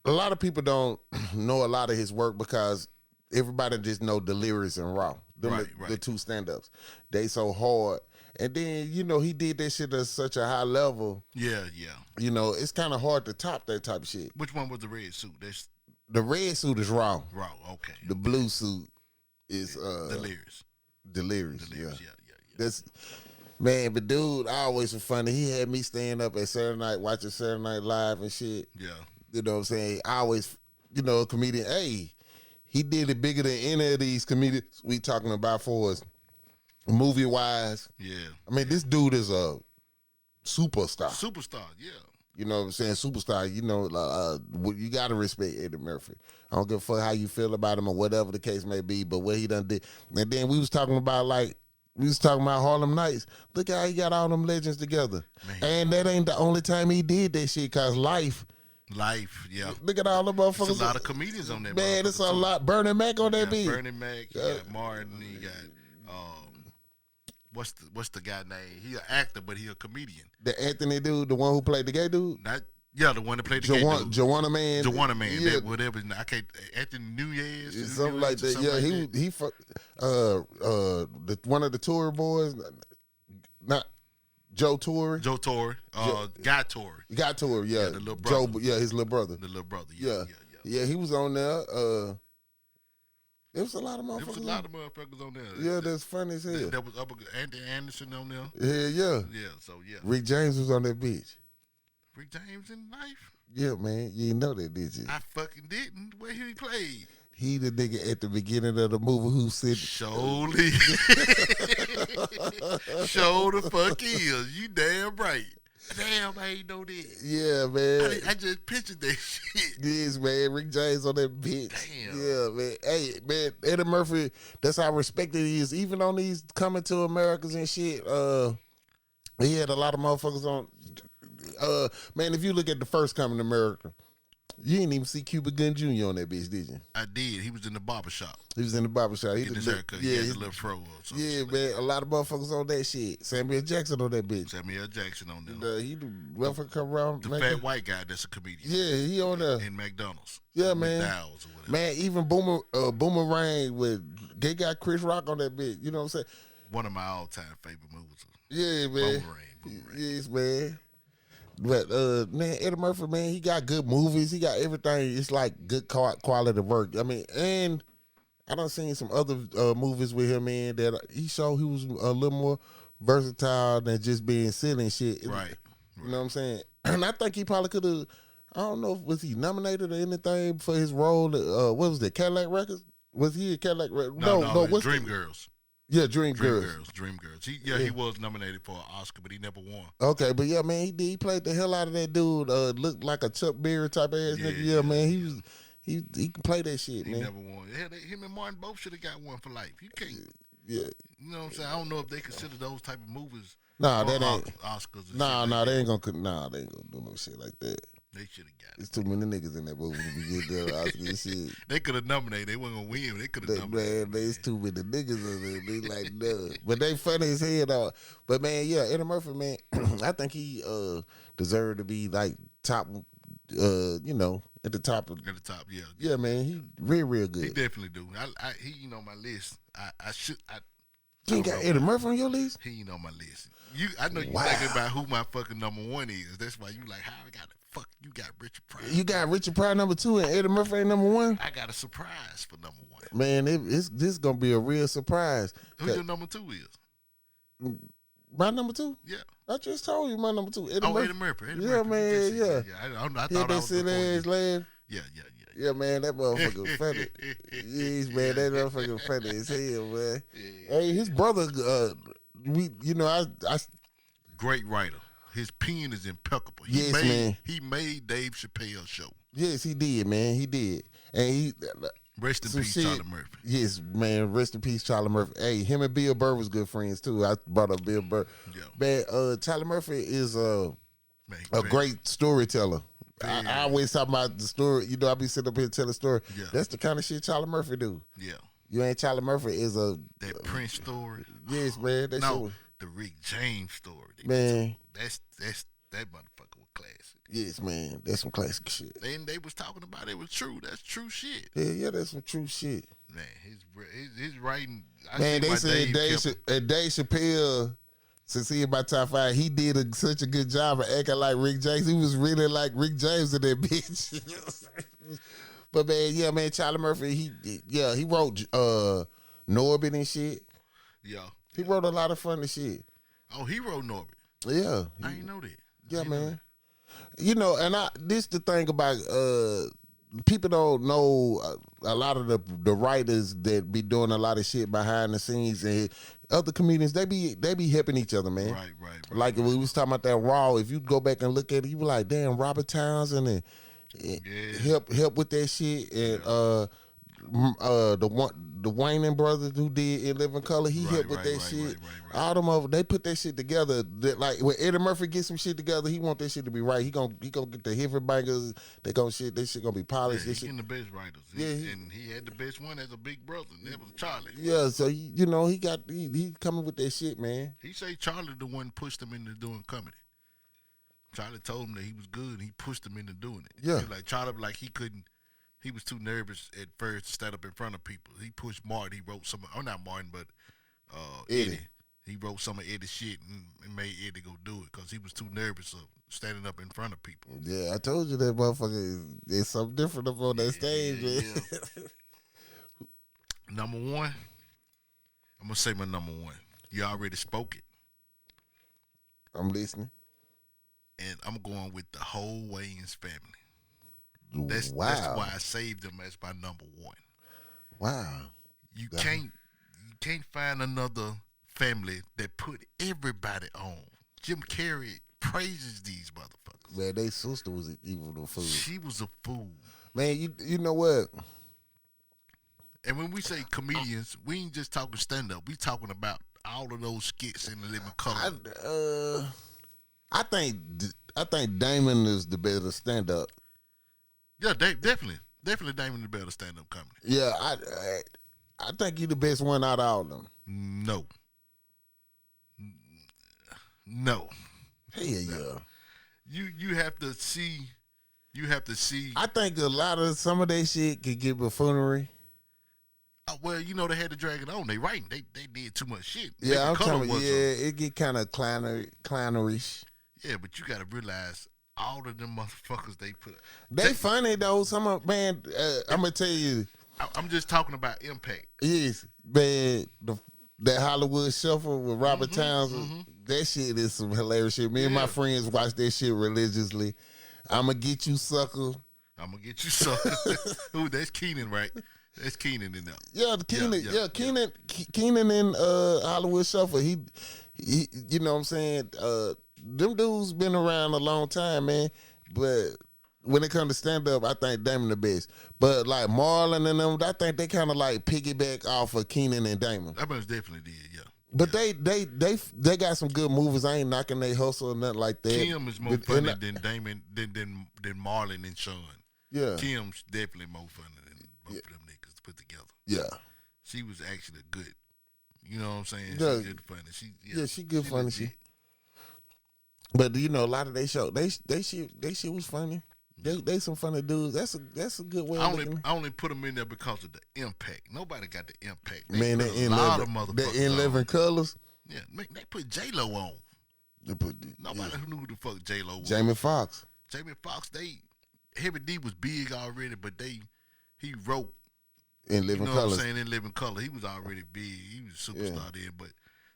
A lot of people don't know a lot of his work because everybody just know Delirious and Raw. The 2 stand-ups. They so hard. And then, he did that shit at such a high level. Yeah. It's kind of hard to top that type of shit. Which one was the red suit? The red suit is Raw. Raw, okay. The blue suit is Delirious. Yeah. That's man, but dude, always was funny. He had me staying up at Saturday night watching Saturday Night Live and shit. Yeah. You know what I'm saying? I always, a comedian, hey, he did it bigger than any of these comedians we talking about for us, movie-wise. Yeah. I mean, this dude is a superstar. Superstar, yeah. You know what I'm saying? Superstar, you got to respect Eddie Murphy. I don't give a fuck how you feel about him or whatever the case may be, but what he done did. And then we was talking about Harlem Nights. Look how he got all them legends together. Man. And that ain't the only time he did that shit, because Life, yeah. Look at all the motherfuckers. There's a lot of comedians on that. Man, it's a lot. Bernie Mac on that beat. Bernie Mac, you got Martin, you got what's the guy name? He an actor, but he a comedian. The Anthony dude, the one who played the gay dude. The one that played the gay dude. Joanna Man. Joanna Man. Yeah. Whatever. I can't. Anthony Nunez. Something like that. Yeah, he one of the Tory boys, not Joe Torre. Guy Torre. Guy Torre. Yeah, the little brother. Joe. Yeah, his little brother. The little brother. Yeah. He was on there. There was a lot of motherfuckers. There was a lot of motherfuckers on there. Yeah, that's funny as hell. That was Andy Anderson on there. Yeah. So yeah. Rick James was on that bitch. Rick James in life? Yeah, man. You didn't know that, did you? I fucking didn't. Where he played? He the nigga at the beginning of the movie who said surely. Show the fuck is. You damn right. Damn, I ain't know that. Yeah, man. I just pictured that shit. Yes, man. Rick James on that bitch. Damn. Yeah, man. Hey, man, Eddie Murphy, that's how respected he is. Even on these Coming to Americas and shit, he had a lot of motherfuckers on. Man, if you look at the first Coming to America, you didn't even see Cuba Gooding Jr. on that bitch, did you? I did. He was in the barbershop. He was in the barbershop. Getting his haircut. Yeah, his little fro. Yeah, man. A lot of motherfuckers on that shit. Samuel Jackson on that bitch. Samuel Jackson on there. He the motherfucker come around. The fat white guy that's a comedian. Yeah, he on there. In McDonald's. Yeah, man. McDowell's or whatever. Man, even Boomerang they got Chris Rock on that bitch. You know what I'm saying? One of my all-time favorite movies. Yeah, man. Boomerang. Yes, man. But man, Eddie Murphy, man, he got good movies. He got everything. It's like good quality work. I mean, and I done seen some other movies with him, man, that he showed he was a little more versatile than just being silly and shit. Right. You know what I'm saying? And I think he probably could have. I don't know, was he nominated or anything for his role? What was that? Cadillac Records? Was he a Cadillac Records? No. What's Dreamgirls. Yeah, Dreamgirls. Dreamgirls. He was nominated for an Oscar, but he never won. Okay, but yeah, man, he played the hell out of that dude. Looked like a Chuck Berry type of ass nigga. Yeah, man, he can play that shit, man. He never won. Him and Martin both should have got one for life. You can't. Yeah. You know what I'm saying? I don't know if they consider those type of movies. Nah, that ain't Oscars. They ain't gonna do no shit like that. They should have got it. There's too many niggas in that movie to be getting that Oscar and shit. They could have nominated. They wasn't gonna win. They could have nominated. Man, there's too many niggas in there. They like, no. But they funny as hell, though. But man, yeah, Eddie Murphy, man, I think he deserved to be like top, at the top. At the top, yeah. Yeah, man, he real good. He definitely do. He ain't on my list. You ain't got Eddie Murphy on your list? He ain't on my list. I know you thinking about who my fucking number one is. That's why you like, how I got it. Fuck, you got Richard Pryor. You got Richard Pryor number 2 and Eddie Murphy ain't number 1? I got a surprise for number 1. Man, this gonna be a real surprise. Who your number 2 is? My number 2? Yeah. I just told you my number 2. Eddie Murphy. Yeah, man, yeah. I thought I was laugh. Yeah. Yeah, man, that motherfucker funny. Yes, man, that motherfucker funny as hell, man. Yeah. Hey, his brother, great writer. His pen is impeccable. Man. He made Dave Chappelle's show. Yes, he did, man. He did. And rest in peace, Charlie Murphy. Yes, man. Rest in peace, Charlie Murphy. Hey, him and Bill Burr was good friends too. I brought up Bill Burr. Yeah. Man, Charlie Murphy is a great storyteller. I always talk about the story. You know, I be sitting up here telling a story. Yeah. That's the kind of shit Charlie Murphy do. Yeah. You ain't Charlie Murphy is that Prince story. Yes, man. The Rick James story. Man. That motherfucker was classic. Yes, man. That's some classic shit. And they was talking about it was true. That's true shit. Yeah, that's some true shit. Man, his writing. Man, they said Dave Chappelle, since he in my top 5, he did such a good job of acting like Rick James. He was really like Rick James in that bitch. But man, yeah, man, Charlie Murphy, he wrote Norbit and shit. Yeah. He wrote a lot of funny shit. Oh, he wrote Norbit. Yeah. I didn't know that. Yeah, man. You know, and this the thing about people don't know a lot of the writers that be doing a lot of shit behind the scenes, and other comedians they be helping each other, man. Right. Like we was talking about that Raw. If you go back and look at it, you be like, damn, Robert Townsend and help with that shit, and the the Wayne brothers who did In Living Color. He helped with that shit. All them over, they put that shit together. That, like when Eddie Murphy gets some shit together, he want that shit to be right. He gonna get the heavy bangers. They gonna shit. This shit gonna be polished. Yeah, this shit. the best writers. And he had the best one as a big brother. And that was Charlie. Yeah, so he coming with that shit, man. He say Charlie the one pushed him into doing comedy. Charlie told him that he was good, and he pushed him into doing it. Yeah, like Charlie, like he couldn't. He was too nervous at first to stand up in front of people. He pushed Martin. He wrote some. Oh, not Martin, but Eddie. He wrote some of Eddie's shit and made Eddie go do it because he was too nervous of standing up in front of people. Yeah, I told you that motherfucker is something different up on that stage, man. Yeah. Number one, I'm gonna say my number one. You already spoke it. I'm listening. And I'm going with the whole Wayans family. Wow. That's why I saved them as my number one. Wow. You can't find another family that put everybody on. Jim Carrey praises these motherfuckers. Man, they sister was even a fool. She was a fool. Man, you know what? And when we say comedians, we ain't just talking stand up. We talking about all of those skits in The Living Color. I think Damon is the better stand up. Yeah, definitely Damon the better stand up comedy. Yeah, I think you the best one out of all of them. No. Hell yeah. You have to see. I think some of that shit could get buffoonery. Well, they had to drag it on. They did too much shit. Yeah, I'm telling you, it get kind of clownery. Yeah, but you got to realize all of them motherfuckers they put. They funny though. I'm gonna tell you. I'm just talking about impact. Yes, man. That Hollywood Shuffle with Robert Townsend. That shit is some hilarious shit. Me and my friends watch that shit religiously. I'ma get you, sucker. Ooh, that's Keenan, right? That's Keenan in there. Yeah, Keenan. Keenan in Hollywood Shuffle. He, you know what I'm saying? Them dudes been around a long time, man. But when it comes to stand up, I think Damon the best. But like Marlon and them, I think they kind of like piggyback off of Keenan and Damon. That most definitely did, yeah. But they got some good movies. I ain't knocking their hustle or nothing like that. Kim is more funny than Damon than Marlon and Sean. Yeah, Kim's definitely more funny than both of them niggas put together. Yeah, she was actually good. You know what I'm saying? Yeah. She's good funny. She good funny. She. But a lot of they show they shit was funny. They some funny dudes. That's a good way. I only put them in there because of the impact. Nobody got the impact. They Man, put a lot of motherfuckers. In Living Colors. Yeah, they put J-Lo on. Nobody who knew who the fuck J-Lo was. Jamie Foxx. Heavy D was big already, but he wrote In Living Colors. You know what I'm saying? In Living Color, he was already big. He was a superstar then, but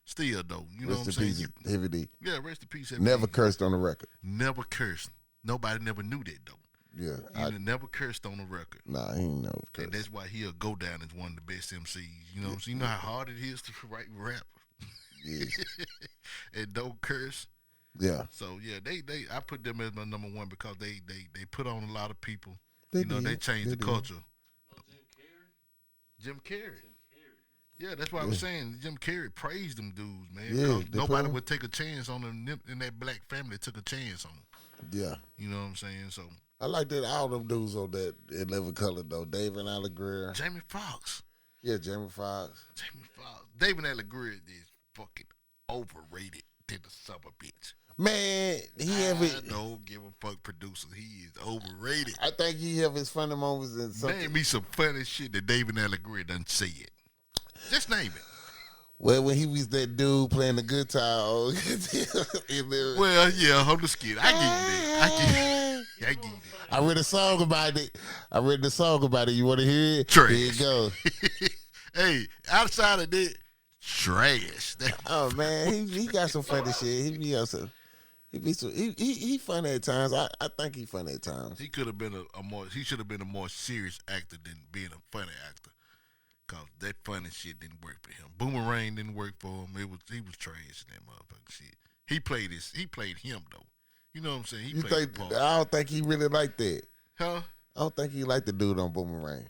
still though, you know what I'm saying? Heavy D. Yeah, rest in peace. Heavy Never D. cursed on the record. Never cursed. Nobody never knew that though. Yeah, He never cursed on the record. Nah, he ain't never cursed. And that's why he'll go down as one of the best MCs. You know what I'm saying? You know how hard it is to write rap. Yeah. And don't curse. Yeah. So yeah, I put them as my number one because they put on a lot of people. They changed the did. culture. Jim Carrey. Yeah, that's what I was saying. Jim Carrey praised them dudes, man. Yeah, nobody would take a chance on them, and that black family took a chance on them. Yeah. You know what I'm saying? So I like that all them dudes on that in Living Color though. David Allegretti. Jamie Foxx. Yeah, Jamie Foxx. David Allegretti is fucking overrated than the summer bitch. Man, I don't give a fuck producer. He is overrated. I think he have his funny moments and something. Name me some funny shit that David Allegretti done said. Just name it. Well, when he was that dude playing the guitar. Well, yeah, on the skit. I get it. I read a song about it. You want to hear it? Trash. Here you go. Hey, outside of that, trash. Oh man, he got some funny shit. He funny at times. I think he funny at times. He could have been he should have been a more serious actor than being a funny actor. Cause that funny shit didn't work for him. Boomerang didn't work for him. He was trash in that motherfucking shit. He played him though. You know what I'm saying? I don't think he really liked that. Huh? I don't think he liked the dude on Boomerang.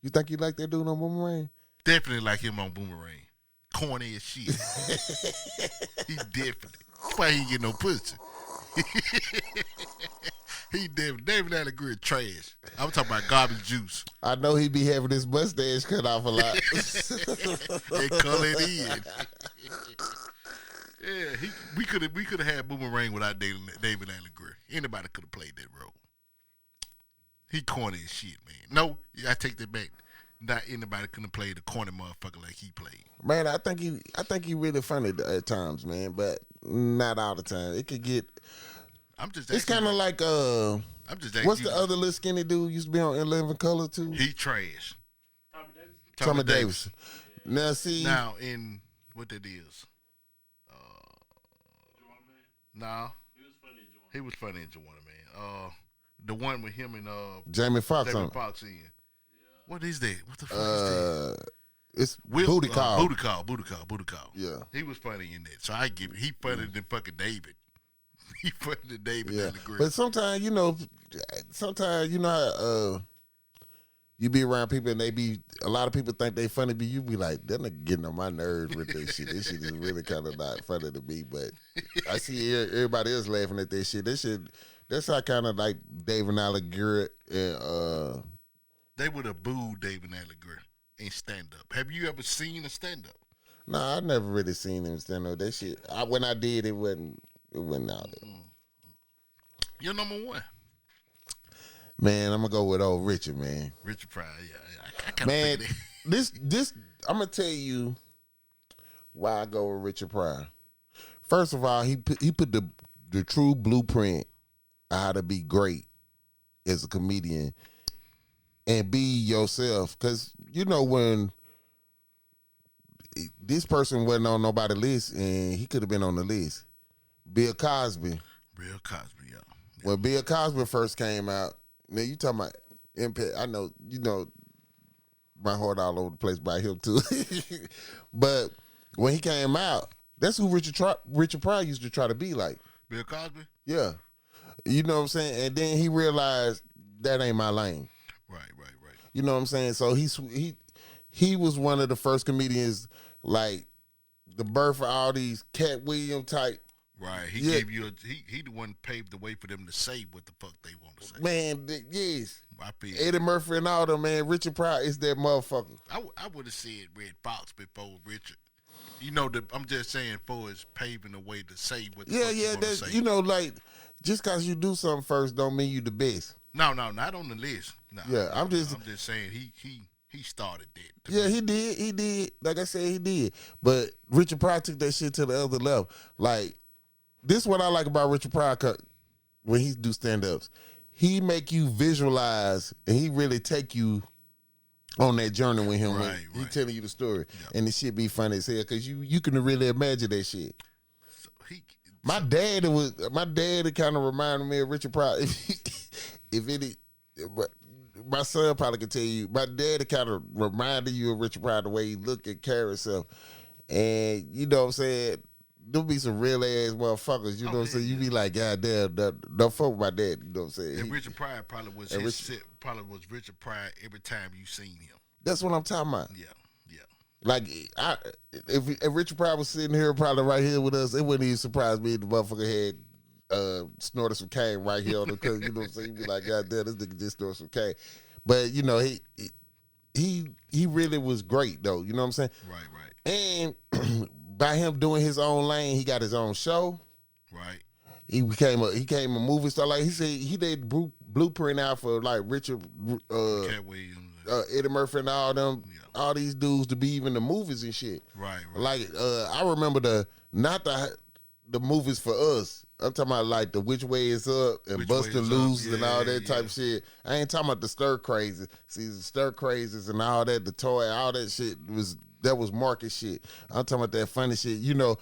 You think he liked that dude on Boomerang? Definitely like him on Boomerang. Corny as shit. He definitely. That's why he ain't get no pussy. He definitely. David Allen Greer trash. I'm talking about garbage juice. I know he be having his mustache cut off a lot. And color it in. Yeah, we could have had Boomerang without David Allen Greer. Anybody could have played that role. He corny as shit, man. No, I take that back. Not anybody could have played a corny motherfucker like he played. Man, I think he really funny at times, man, but not all the time. It could get. It's kind of like I'm just asking. What's the other little skinny dude used to be on In Living Color too? He trash. Tommy Davis. Yeah. Now in what that is. Nah. He was funny in Juwanna Man. The one with him and Jamie Foxx in. Yeah. What is that? What the fuck is that? It's Booty Call. Booty Call. Yeah. He was funny in that. So I give it. He funnier than fucking David. He funnier than David. Yeah. But But sometimes you know how you be around people and a lot of people think they funny, but you be like, they're not getting on my nerves with this shit. This shit is really kind of not funny to me. But I see everybody else laughing at this shit. That's how kind of like David Allen Greer and they would have booed David Allen Greer in stand up. Have you ever seen a stand up? Nah, I never really seen him stand up. That shit. When I did, it wasn't out there. You're number one. Man, I'm gonna go with old Richard, man. Richard Pryor, yeah. I kinda Man, think this I'm gonna tell you why I go with Richard Pryor. First of all, he put the true blueprint of how to be great as a comedian and be yourself. Cause you know when this person wasn't on nobody's list and he could have been on the list. Bill Cosby. yeah. When Bill Cosby first came out, now you talking about impact. I know, my heart all over the place by him too. But when he came out, that's who Richard Pryor used to try to be like. Bill Cosby? Yeah. You know what I'm saying? And then he realized that ain't my lane. Right. You know what I'm saying? So he was one of the first comedians, like the birth of all these Cat Williams type. Right. He gave you he the one paved the way for them to say what the fuck they want to say. Man, yes. I feel Eddie Murphy and all them, man. Richard Pryor is that motherfucker. I would have said Red Fox before Richard. You know, I'm just saying for his paving the way to say what the fuck you want to say. You know, like, just because you do something first don't mean you the best. No, not on the list. No, yeah, I'm just saying he started that. Yeah, he did. Like I said, he did. But Richard Pryor took that shit to the other level. Like, this is what I like about Richard Pryor when he do stand-ups. He make you visualize, and he really take you on that journey with him. Right. He telling you the story. Yeah. And the shit be funny as hell because you can really imagine that shit. So my dad kind of reminded me of Richard Pryor. My son probably can tell you, my dad kind of reminded you of Richard Pryor, the way he look and carry himself. And you know what I'm saying? There'll be some real ass motherfuckers, you know what I'm saying? You be like, God damn, don't fuck with my dad, you know what I'm saying? And Richard Pryor probably was Richard Pryor every time you seen him. That's what I'm talking about. Yeah. Like, if Richard Pryor was sitting here, probably right here with us, it wouldn't even surprise me if the motherfucker had snorted some cane right here on the because you know what I'm saying? You'd be like, God damn, this nigga just snorted some cane. But, you know, he really was great, though, you know what I'm saying? Right. And by him doing his own lane, he got his own show. Right. He became a movie star. Like he said, he did blueprint out for like Richard, Cat Williams, Eddie Murphy, and all them, all these dudes to be even the movies and shit. Right. Like I remember not the movies for us. I'm talking about like the Which Way Is Up and Buster Loose and all that type of shit. I ain't talking about the Stir Crazy. See, the Stir Crazies and all that, the toy, all that shit was market shit. I'm talking about that funny shit. You know,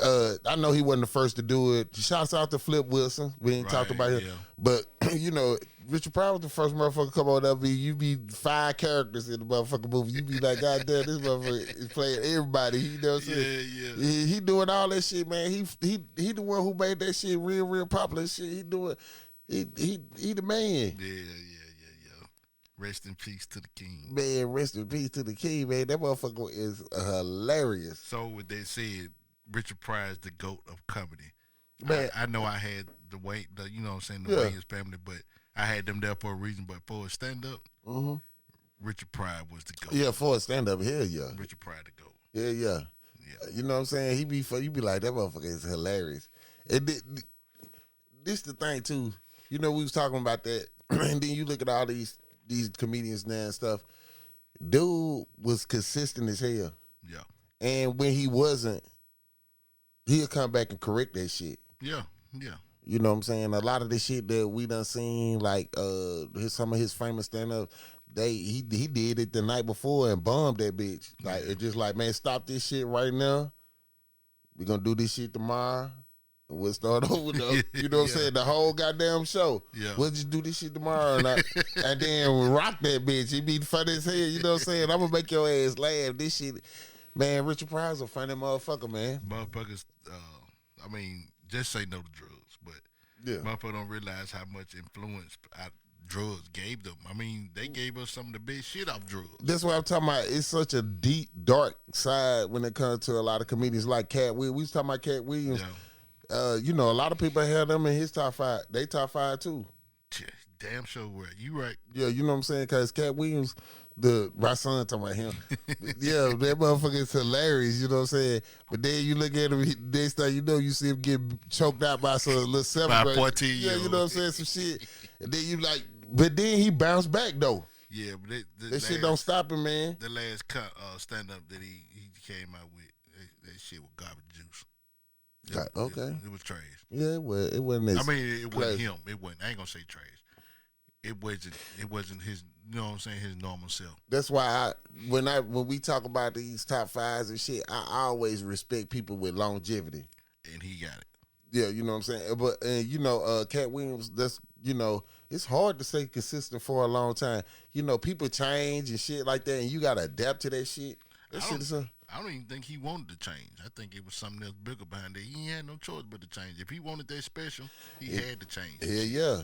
I know he wasn't the first to do it. Shouts out to Flip Wilson. We ain't talked about him. But, you know, Richard Pryor was the first motherfucker to come on that beat. You be 5 characters in the motherfucking movie. You be like, God damn, this motherfucker is playing everybody. You know what I'm saying? Yeah. He doing all that shit, man. He the one who made that shit real popular shit. He the man. Yeah. Rest in peace to the king. Man, rest in peace to the king, man. That motherfucker is hilarious. So with that said, Richard Pryor is the GOAT of comedy. Man, I know I had the you know what I'm saying, the Yeah. Wayans family, but I had them there for a reason. But for a stand up, Richard Pryor was the GOAT. Yeah, for a stand up, hell yeah. Richard Pryor the GOAT. Yeah. You know what I'm saying? You be like, that motherfucker is hilarious. And this the thing too. You know, we was talking about that, and then you look at all these comedians now and stuff. Dude was consistent as hell. Yeah. And when he wasn't, he'll come back and correct that shit. Yeah. You know what I'm saying? A lot of the shit that we done seen, like some of his famous stand-up, he did it the night before and bombed that bitch. Like, it's just like, man, stop this shit right now. We're going to do this shit tomorrow. And we'll start over. You know what I'm saying? The whole goddamn show. Yeah. We'll just do this shit tomorrow. And then rock that bitch. He be funny as hell. You know what I'm saying? I'm going to make your ass laugh. This shit. Man, Richard Pryor's a funny motherfucker, man. Motherfuckers, I mean, just say no to drugs, but motherfuckers don't realize how much influence drugs gave them. I mean, they gave us some of the best shit off drugs. That's what I'm talking about. It's such a deep, dark side when it comes to a lot of comedians like Cat Williams. We was talking about Cat Williams. Yeah. You know, a lot of people had them in his top 5. They top 5 too. Damn sure right. You right. Yeah, you know what I'm saying? Because Cat Williams, my son talking about him. Yeah, that motherfucker is hilarious, you know what I'm saying? But then you look at him, next thing you know, you see him get choked out by some little 7 By 14 Yeah, you know what I'm saying? Some shit. And then you like, but then he bounced back though. Yeah, but that shit don't stop him, man. The last stand up that he came out with, that shit was garbage juice. Okay. It was trash. Yeah, it wasn't. I mean, it wasn't him. It wasn't. I ain't gonna say trash. It wasn't his. You know what I'm saying? His normal self. That's why when we talk about these top 5s and shit, I always respect people with longevity. And he got it. Yeah, you know what I'm saying. But you know, Cat Williams. That's, you know, it's hard to stay consistent for a long time. You know, people change and shit like that, and you gotta adapt to that shit. I don't even think he wanted to change. I think it was something else bigger behind it. He had no choice but to change. If he wanted that special, he had to change. Yeah.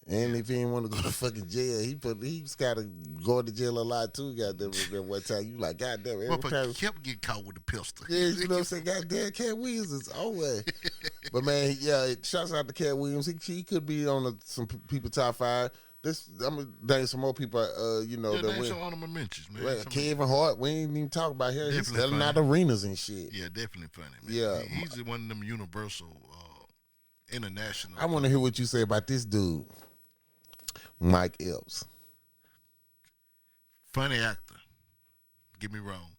And if he didn't want to go to fucking jail, he's got to go to jail a lot too. Goddamn, that one time you like, goddamn, every time kept getting caught with a pistol. Yeah, you know what I'm saying? Goddamn, Cat Williams is over. But man, yeah, shouts out to Cat Williams. He could be on some people top 5. I'm gonna name some more people. You know, that name some honorable mentions, man. Right, Kevin Hart, we ain't even talk about him. He's selling out arenas and shit. Yeah, definitely funny, man. Yeah, he's one of them universal, international. I want to hear what you say about this dude, Mike Epps. Funny actor. Get me wrong.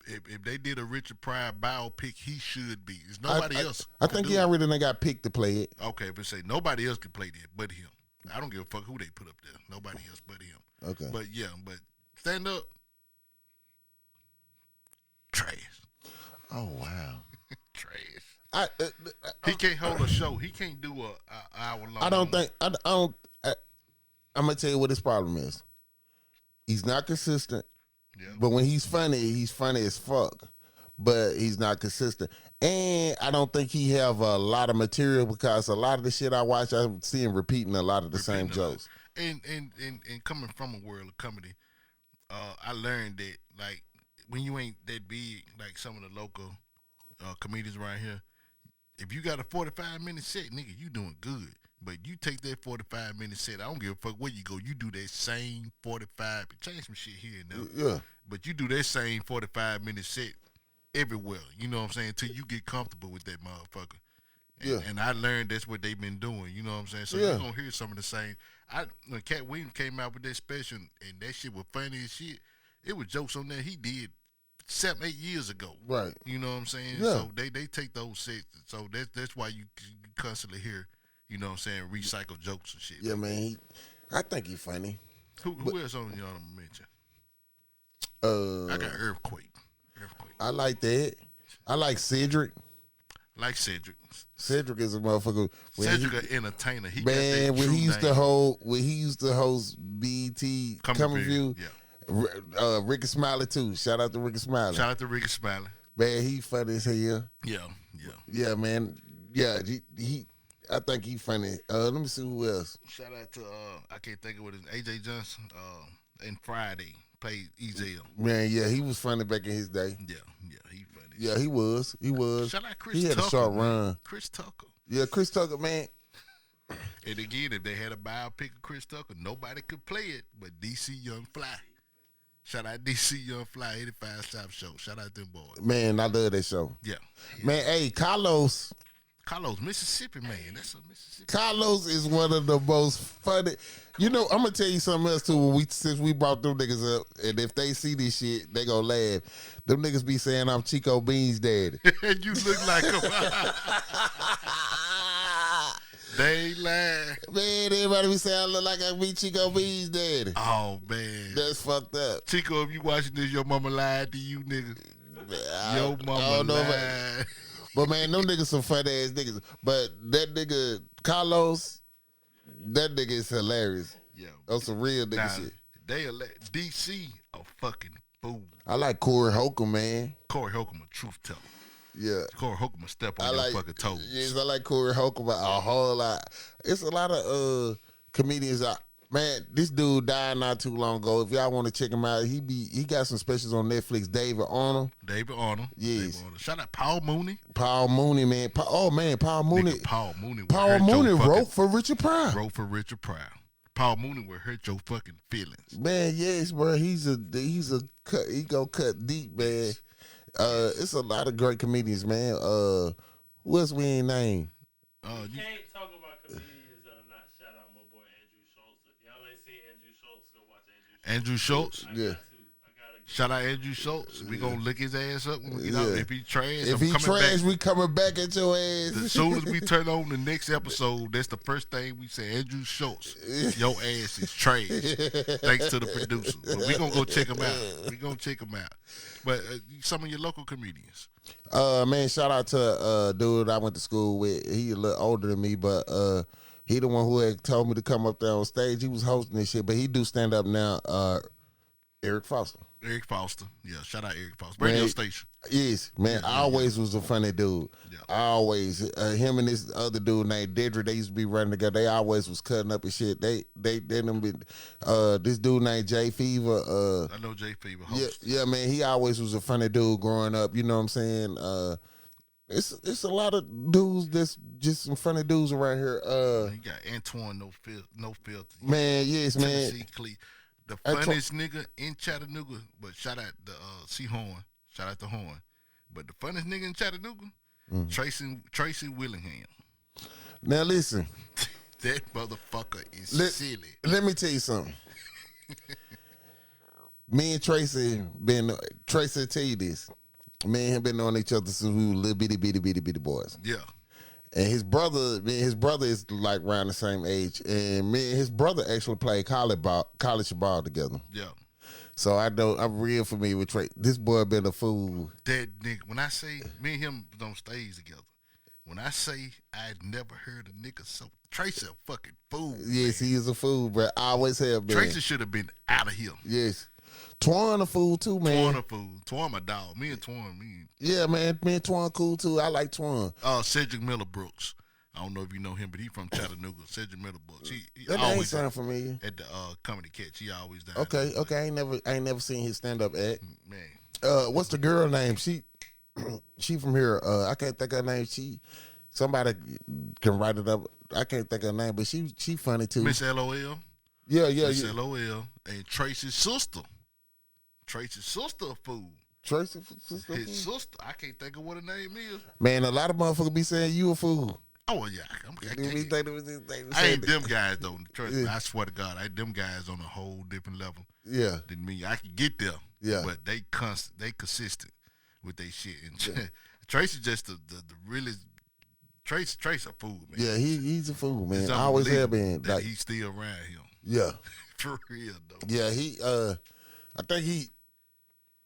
If they did a Richard Pryor biopic, he should be. There's nobody else. I think he already got picked to play it. Okay, but say nobody else can play that but him. I don't give a fuck who they put up there. Nobody else but him. Okay. But yeah, stand up, trash. Oh wow. Trash. He can't hold a show. He can't do a hour long. I'm gonna tell you what his problem is. He's not consistent. Yeah. But when he's funny as fuck. But he's not consistent. And I don't think he have a lot of material, because a lot of the shit I watch, I see him repeating a lot of the same jokes. And coming from a world of comedy, I learned that, like, when you ain't that big, like some of the local comedians around here, if you got a 45-minute set, nigga, you doing good. But you take that 45-minute set, I don't give a fuck where you go, you do that same 45, change some shit here and there. Yeah. But you do that same 45-minute set everywhere, you know what I'm saying, until you get comfortable with that motherfucker. And I learned that's what they've been doing, you know what I'm saying? So you're going to hear some of the same. When Cat Williams came out with that special, and that shit was funny as shit, it was jokes on there he did 7-8 years ago. Right. You know what I'm saying? Yeah. So they take those sets. So that's why you constantly hear, you know what I'm saying, recycle jokes and shit. Yeah, man. I think he's funny. Who else on your honorable mention? I got Earthquake. I like that. I like Cedric. Cedric is a motherfucker. Cedric an entertainer. When he used to host BET Coming View. Yeah. Ricky Smiley too. Shout out to Ricky Smiley. Man, he funny as hell. Yeah. Yeah, man. Yeah, he I think he funny. Let me see who else. Shout out to I can't think of what his AJ Johnson. And Friday played Ezel. Man, yeah, he was funny back in his day. Yeah, he funny. Yeah, he was. He was. Shout out Chris He had Tucker, a short man. run. Chris Tucker. Yeah, Chris Tucker, man. And again, if they had a biopic of Chris Tucker, nobody could play it but DC Young Fly. Shout out DC Young Fly, 85 South Show. Shout out them boys. Man, I love that show. Yeah. Man, hey, Carlos, Mississippi, man. That's a Mississippi. Carlos is one of the most funny. You know, I'm gonna tell you something else too. Since we brought them niggas up, and if they see this shit, they gonna laugh. Them niggas be saying I'm Chico Bean's daddy. You look like him. They ain't lying. Man, everybody be saying I look like I be Chico Bean's daddy. Oh man, That's fucked up. Chico, if you watching this, your mama lied to you, nigga. Man, Your mama lied. But man, them niggas some fat ass niggas. But that nigga Carlos, that nigga is hilarious. Yo, On some real nigga now, shit. they elect DC a fucking fool. I like Corey Holcomb, man. Corey Holcomb a truth teller. Yeah. Corey Holcomb a step on I your like fucking toes. Yes, I like Corey Holcomb a whole lot. It's a lot of comedians out. Man, this dude died not too long ago. If y'all want to check him out, he got some specials on Netflix. David Arnold. Yes. Yes. Shout out Paul Mooney. Paul Mooney, man. Paul Mooney. Nigga, Paul Mooney. Paul Mooney wrote for Richard Pryor. Paul Mooney will hurt your fucking feelings. Man, yes, bro. He go cut deep, man. It's a lot of great comedians, man. Who else we ain't named? You can't talk about comedians that are not shout out my boy Andrew Schultz. If y'all ain't seen Andrew Schultz, go watch Andrew Schultz. Yeah. Shout out Andrew Schultz. We gonna lick his ass up when we get out. If he trash, if he trash, we coming back at your ass. As soon as we turn on the next episode, that's the first thing we say. Andrew Schultz, your ass is trash. Thanks to the producer. But we gonna go check him out. But some of your local comedians. Man, shout out to dude I went to school with. He a little older than me, but he the one who had told me to come up there on stage. He was hosting this shit, but he do stand up now. Eric Foster. Yeah, shout out Eric Foster. Radio station. Yes, man. Yeah, I always was a funny dude. Yeah. I always him and this other dude named Dedrick, they used to be running together. They always was cutting up and shit. They done been this dude named Jay Fever. I know Jay Fever host. Yeah, man. He always was a funny dude growing up. You know what I'm saying? It's a lot of dudes that's just some funny dudes around here. You got Antoine No Filter. Man, yes, man. Tennessee Cle. The funniest nigga in Chattanooga, but shout out the C Horn. Shout out to Horn. But the funniest nigga in Chattanooga, Tracy Willingham. Now listen. That motherfucker is silly. Let me tell you something. Me and Tracy tell you this. Me and him been knowing each other since we were little bitty boys. Yeah. And his brother is like around the same age. And me and his brother actually played college ball together. Yeah. So I'm real familiar with Tracy. This boy been a fool. That nigga, when I say me and him was on stage together, when I say I'd never heard a nigga so Tracy a fucking fool. Yes, man. he is a fool, bro. I always have been. Tracy should have been out of here. Yes. Twan a fool too, man. Twan a fool. Twan my dog. Me and Twan, Yeah, man. Me and Twan cool too. I like Twan. Cedric Miller Brooks. I don't know if you know him, but he from Chattanooga. Cedric Miller Brooks. He That always ain't sound familiar. at the Comedy Catch. He always down. Okay. I ain't never seen his stand up act. Man. What's the girl name? She from here. I can't think of her name. Somebody can write it up. I can't think of her name, but she funny too. Miss LOL. Yeah. Miss LOL. And Tracy's sister. Tracy's sister a fool. Tracy sister. His sister. I can't think of what her name is. Man, a lot of motherfuckers be saying you a fool. Oh yeah. I I ain't them guys though. Trust me, I swear to God, I ain't them guys on a whole different level. Yeah. Than me. I can get there. Yeah. But they consistent with their shit. And Tracy just the realest. Tracy a fool, man. Yeah, he's a fool, man. It's I always have been. that Like, he's still around him. yeah. For real though. Yeah, I think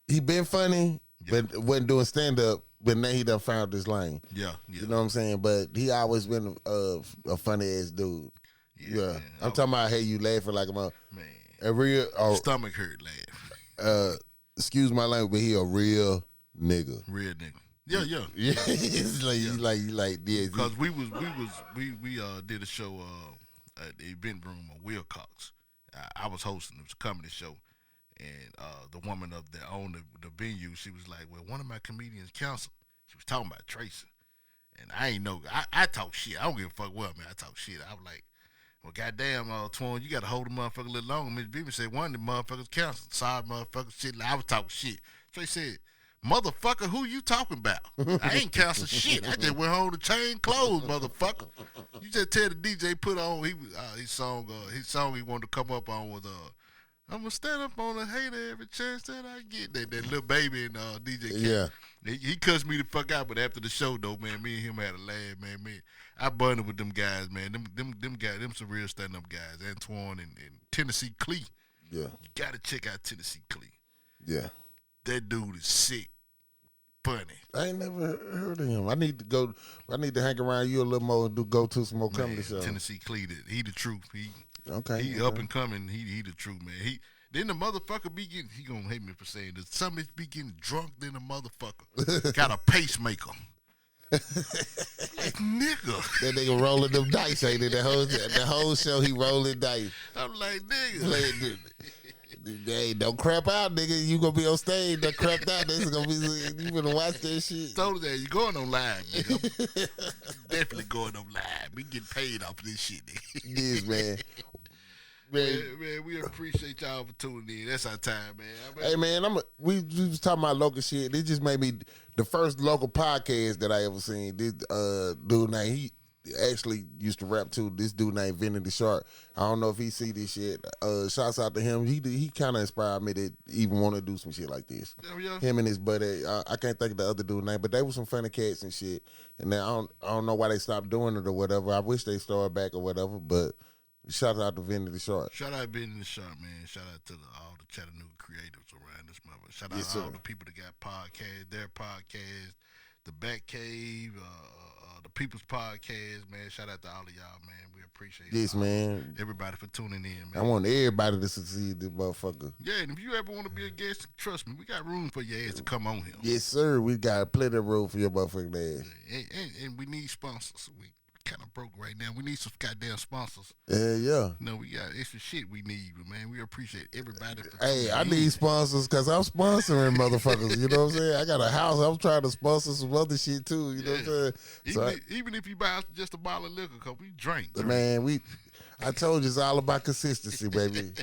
he been funny, but wasn't doing stand up. But now he done found this lane. Yeah. You know what I'm saying? But he always been a funny ass dude. Yeah. Man. I'm talking about hey, you laughing like a man. A real stomach hurt laugh. Excuse my language, but he a real nigga. Real nigga. Yeah, yeah. Yeah, it's like Yeah. yeah. Because we did a show at the event room on Wilcox. I was hosting. It was a comedy show, and the woman of that owned the venue, she was like, "Well, one of my comedians canceled." She was talking about Tracy, and I ain't know. I talk shit. I don't give a fuck what, man. I talk shit. I was like, "Well, goddamn, Twan, you got to hold the motherfucker a little longer." Miss Vivian said, "One of the motherfuckers canceled." Sorry, motherfucker. Shit. I was talking shit. Tracy said, "Motherfucker, who you talking about? I ain't canceled shit. I just went home to change clothes, motherfucker. You just tell the DJ put on his song he wanted to come up on was I'm gonna stand up on a hater every chance that I get." That little baby and DJ Khaled. Yeah. He cussed me the fuck out, but after the show though, man, me and him had a laugh, man. I bonded with them guys, man. Them guys, them some real stand up guys. Antoine and Tennessee Clee. Yeah. You gotta check out Tennessee Clee. Yeah. That dude is sick. Funny. I ain't never heard of him. I need to hang around you a little more and go to some more comedy shows. Tennessee Clee, he the truth. He Okay. up and coming. He the truth, man. Then the motherfucker be getting, he gonna hate me for saying this. Some be getting drunk than the motherfucker. Got a pacemaker. Like, nigga. That nigga rolling them dice, ain't it? The whole show he rolling dice. I'm like, nigga. Hey, don't crap out, nigga. You gonna be on stage. Don't crap out. This is gonna be. You gonna watch that shit. Told her that you going on live, nigga. Definitely going on live. We getting paid off of this shit, nigga. Yes, man. Man, we appreciate y'all for tuning in. That's our time, man. Hey, man, we was talking about local shit. It just made me the first local podcast that I ever seen. This dude named, he actually used to rap too. This dude named Vinny the Shark. I don't know if he see this shit. Shouts out to him. He kind of inspired me to even want to do some shit like this. Yeah. Him and his buddy. I can't think of the other dude name, but they were some funny cats and shit. And then I don't know why they stopped doing it or whatever. I wish they started back or whatever, but. Shout out to Vinny the Shark. Shout out to Vinny the Shark, man. Shout out to all the Chattanooga creatives around this mother. Shout out to all the people that got podcasts, their podcast, the Bat Cave, the People's Podcast, man. Shout out to all of y'all, man. We appreciate it. Yes, man. Everybody for tuning in, man. I want everybody to succeed, this motherfucker. Yeah, and if you ever want to be a guest, trust me, we got room for your ass to come on here. Yes, sir. We got plenty of room for your motherfucking ass. And we need sponsors. We kind of broke right now. We need some goddamn sponsors. Yeah. No, we got extra shit we need, but man, we appreciate everybody. Hey, I need sponsors because I'm sponsoring motherfuckers. You know what I'm saying? I got a house. I'm trying to sponsor some other shit too. You know what I'm saying? Even if you buy us just a bottle of liquor, because we drink. Man, I told you it's all about consistency, baby.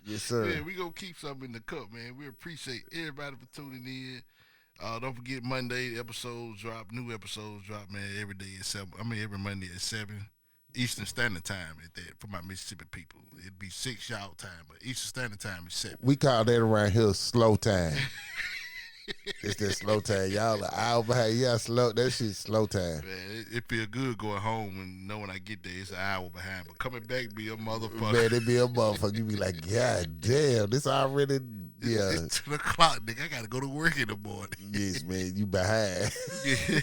Yes, sir. Yeah, we gonna keep something in the cup, man. We appreciate everybody for tuning in. Don't forget Monday new episodes drop, man, every day at 7. Every Monday at 7 Eastern Standard Time at that for my Mississippi people. It'd be 6 y'all time, but Eastern Standard Time is 7. We call that around here slow time. It's that slow time. Y'all an hour behind. Yeah, slow. That shit's slow time. Man, it feel good going home and knowing I get there, it's an hour behind. But coming back be a motherfucker. Man, it be a motherfucker. You be like, God damn, this already, yeah. It's 2 o'clock, nigga. I got to go to work in the morning. Yes, man, you behind. Yeah.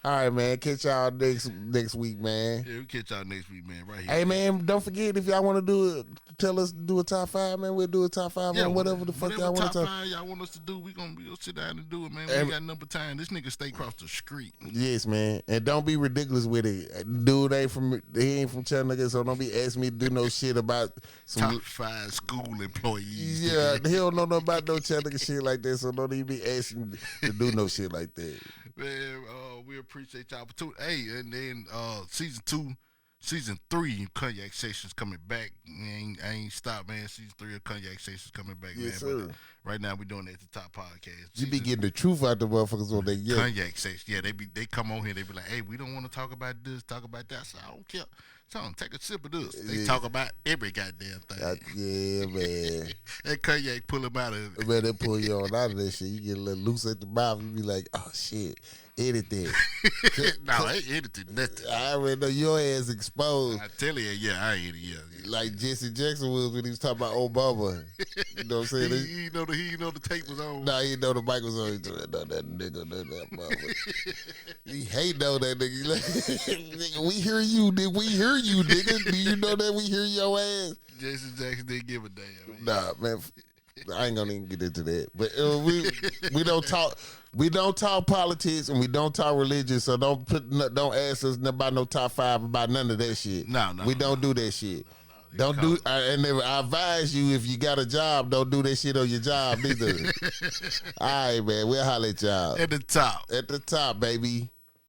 All right, man. Catch y'all next week, man. Yeah, we catch y'all next week, man. Right here. Hey, man, don't forget if y'all want to tell us do a top 5, man. We'll do a top 5 on whatever the fuck y'all want to top 5 y'all want us to do, we gonna sit down and do it, man. We ain't got number time. This nigga stay across the street. Yes, man. And don't be ridiculous with it. Dude ain't from Chattanooga, so don't be asking me to do no shit about some top 5 school employees. Yeah, he don't know nothing about no Chattanooga shit like that, so don't even be asking to do no shit like that. Man, we appreciate y'all for tuning. Hey, and then season 3 Cognac Sessions coming back. I ain't stopped, man. Season 3 of Cognac Sessions coming back, yes, man. Sir. But right now we doing it at the Top Podcast. You be getting the truth out the motherfuckers when they get Cognac Sessions. Yeah, they come on here. They be like, hey, we don't want to talk about this, talk about that. So I don't care. So take a sip of this. They talk about every goddamn thing. Yeah, man. That Cognac pull them out of it. Man, they pull you on out of that shit. You get a little loose at the mouth. You be like, oh shit. Edit that. No, I ain't edited nothing. I already know your ass exposed. I tell you, yeah, I ain't yeah. Like Jesse Jackson was when he was talking about Obama. You know what I'm saying? he know the tape was on. Nah, he know the mic was on. He said, no, that nigga, that motherfucker. He hate know that nigga. He like, nigga, we hear you, nigga. We hear you, nigga. Do you know that we hear your ass? Jason Jackson didn't give a damn. Nah, man. I ain't gonna even get into that. But we don't talk politics and we don't talk religion. So don't ask us about no top 5 about none of that shit. No, we don't do that shit. Don't do. And I advise you, if you got a job, don't do that shit on your job neither. All right, man. We'll holler at y'all at the top. At the top, baby.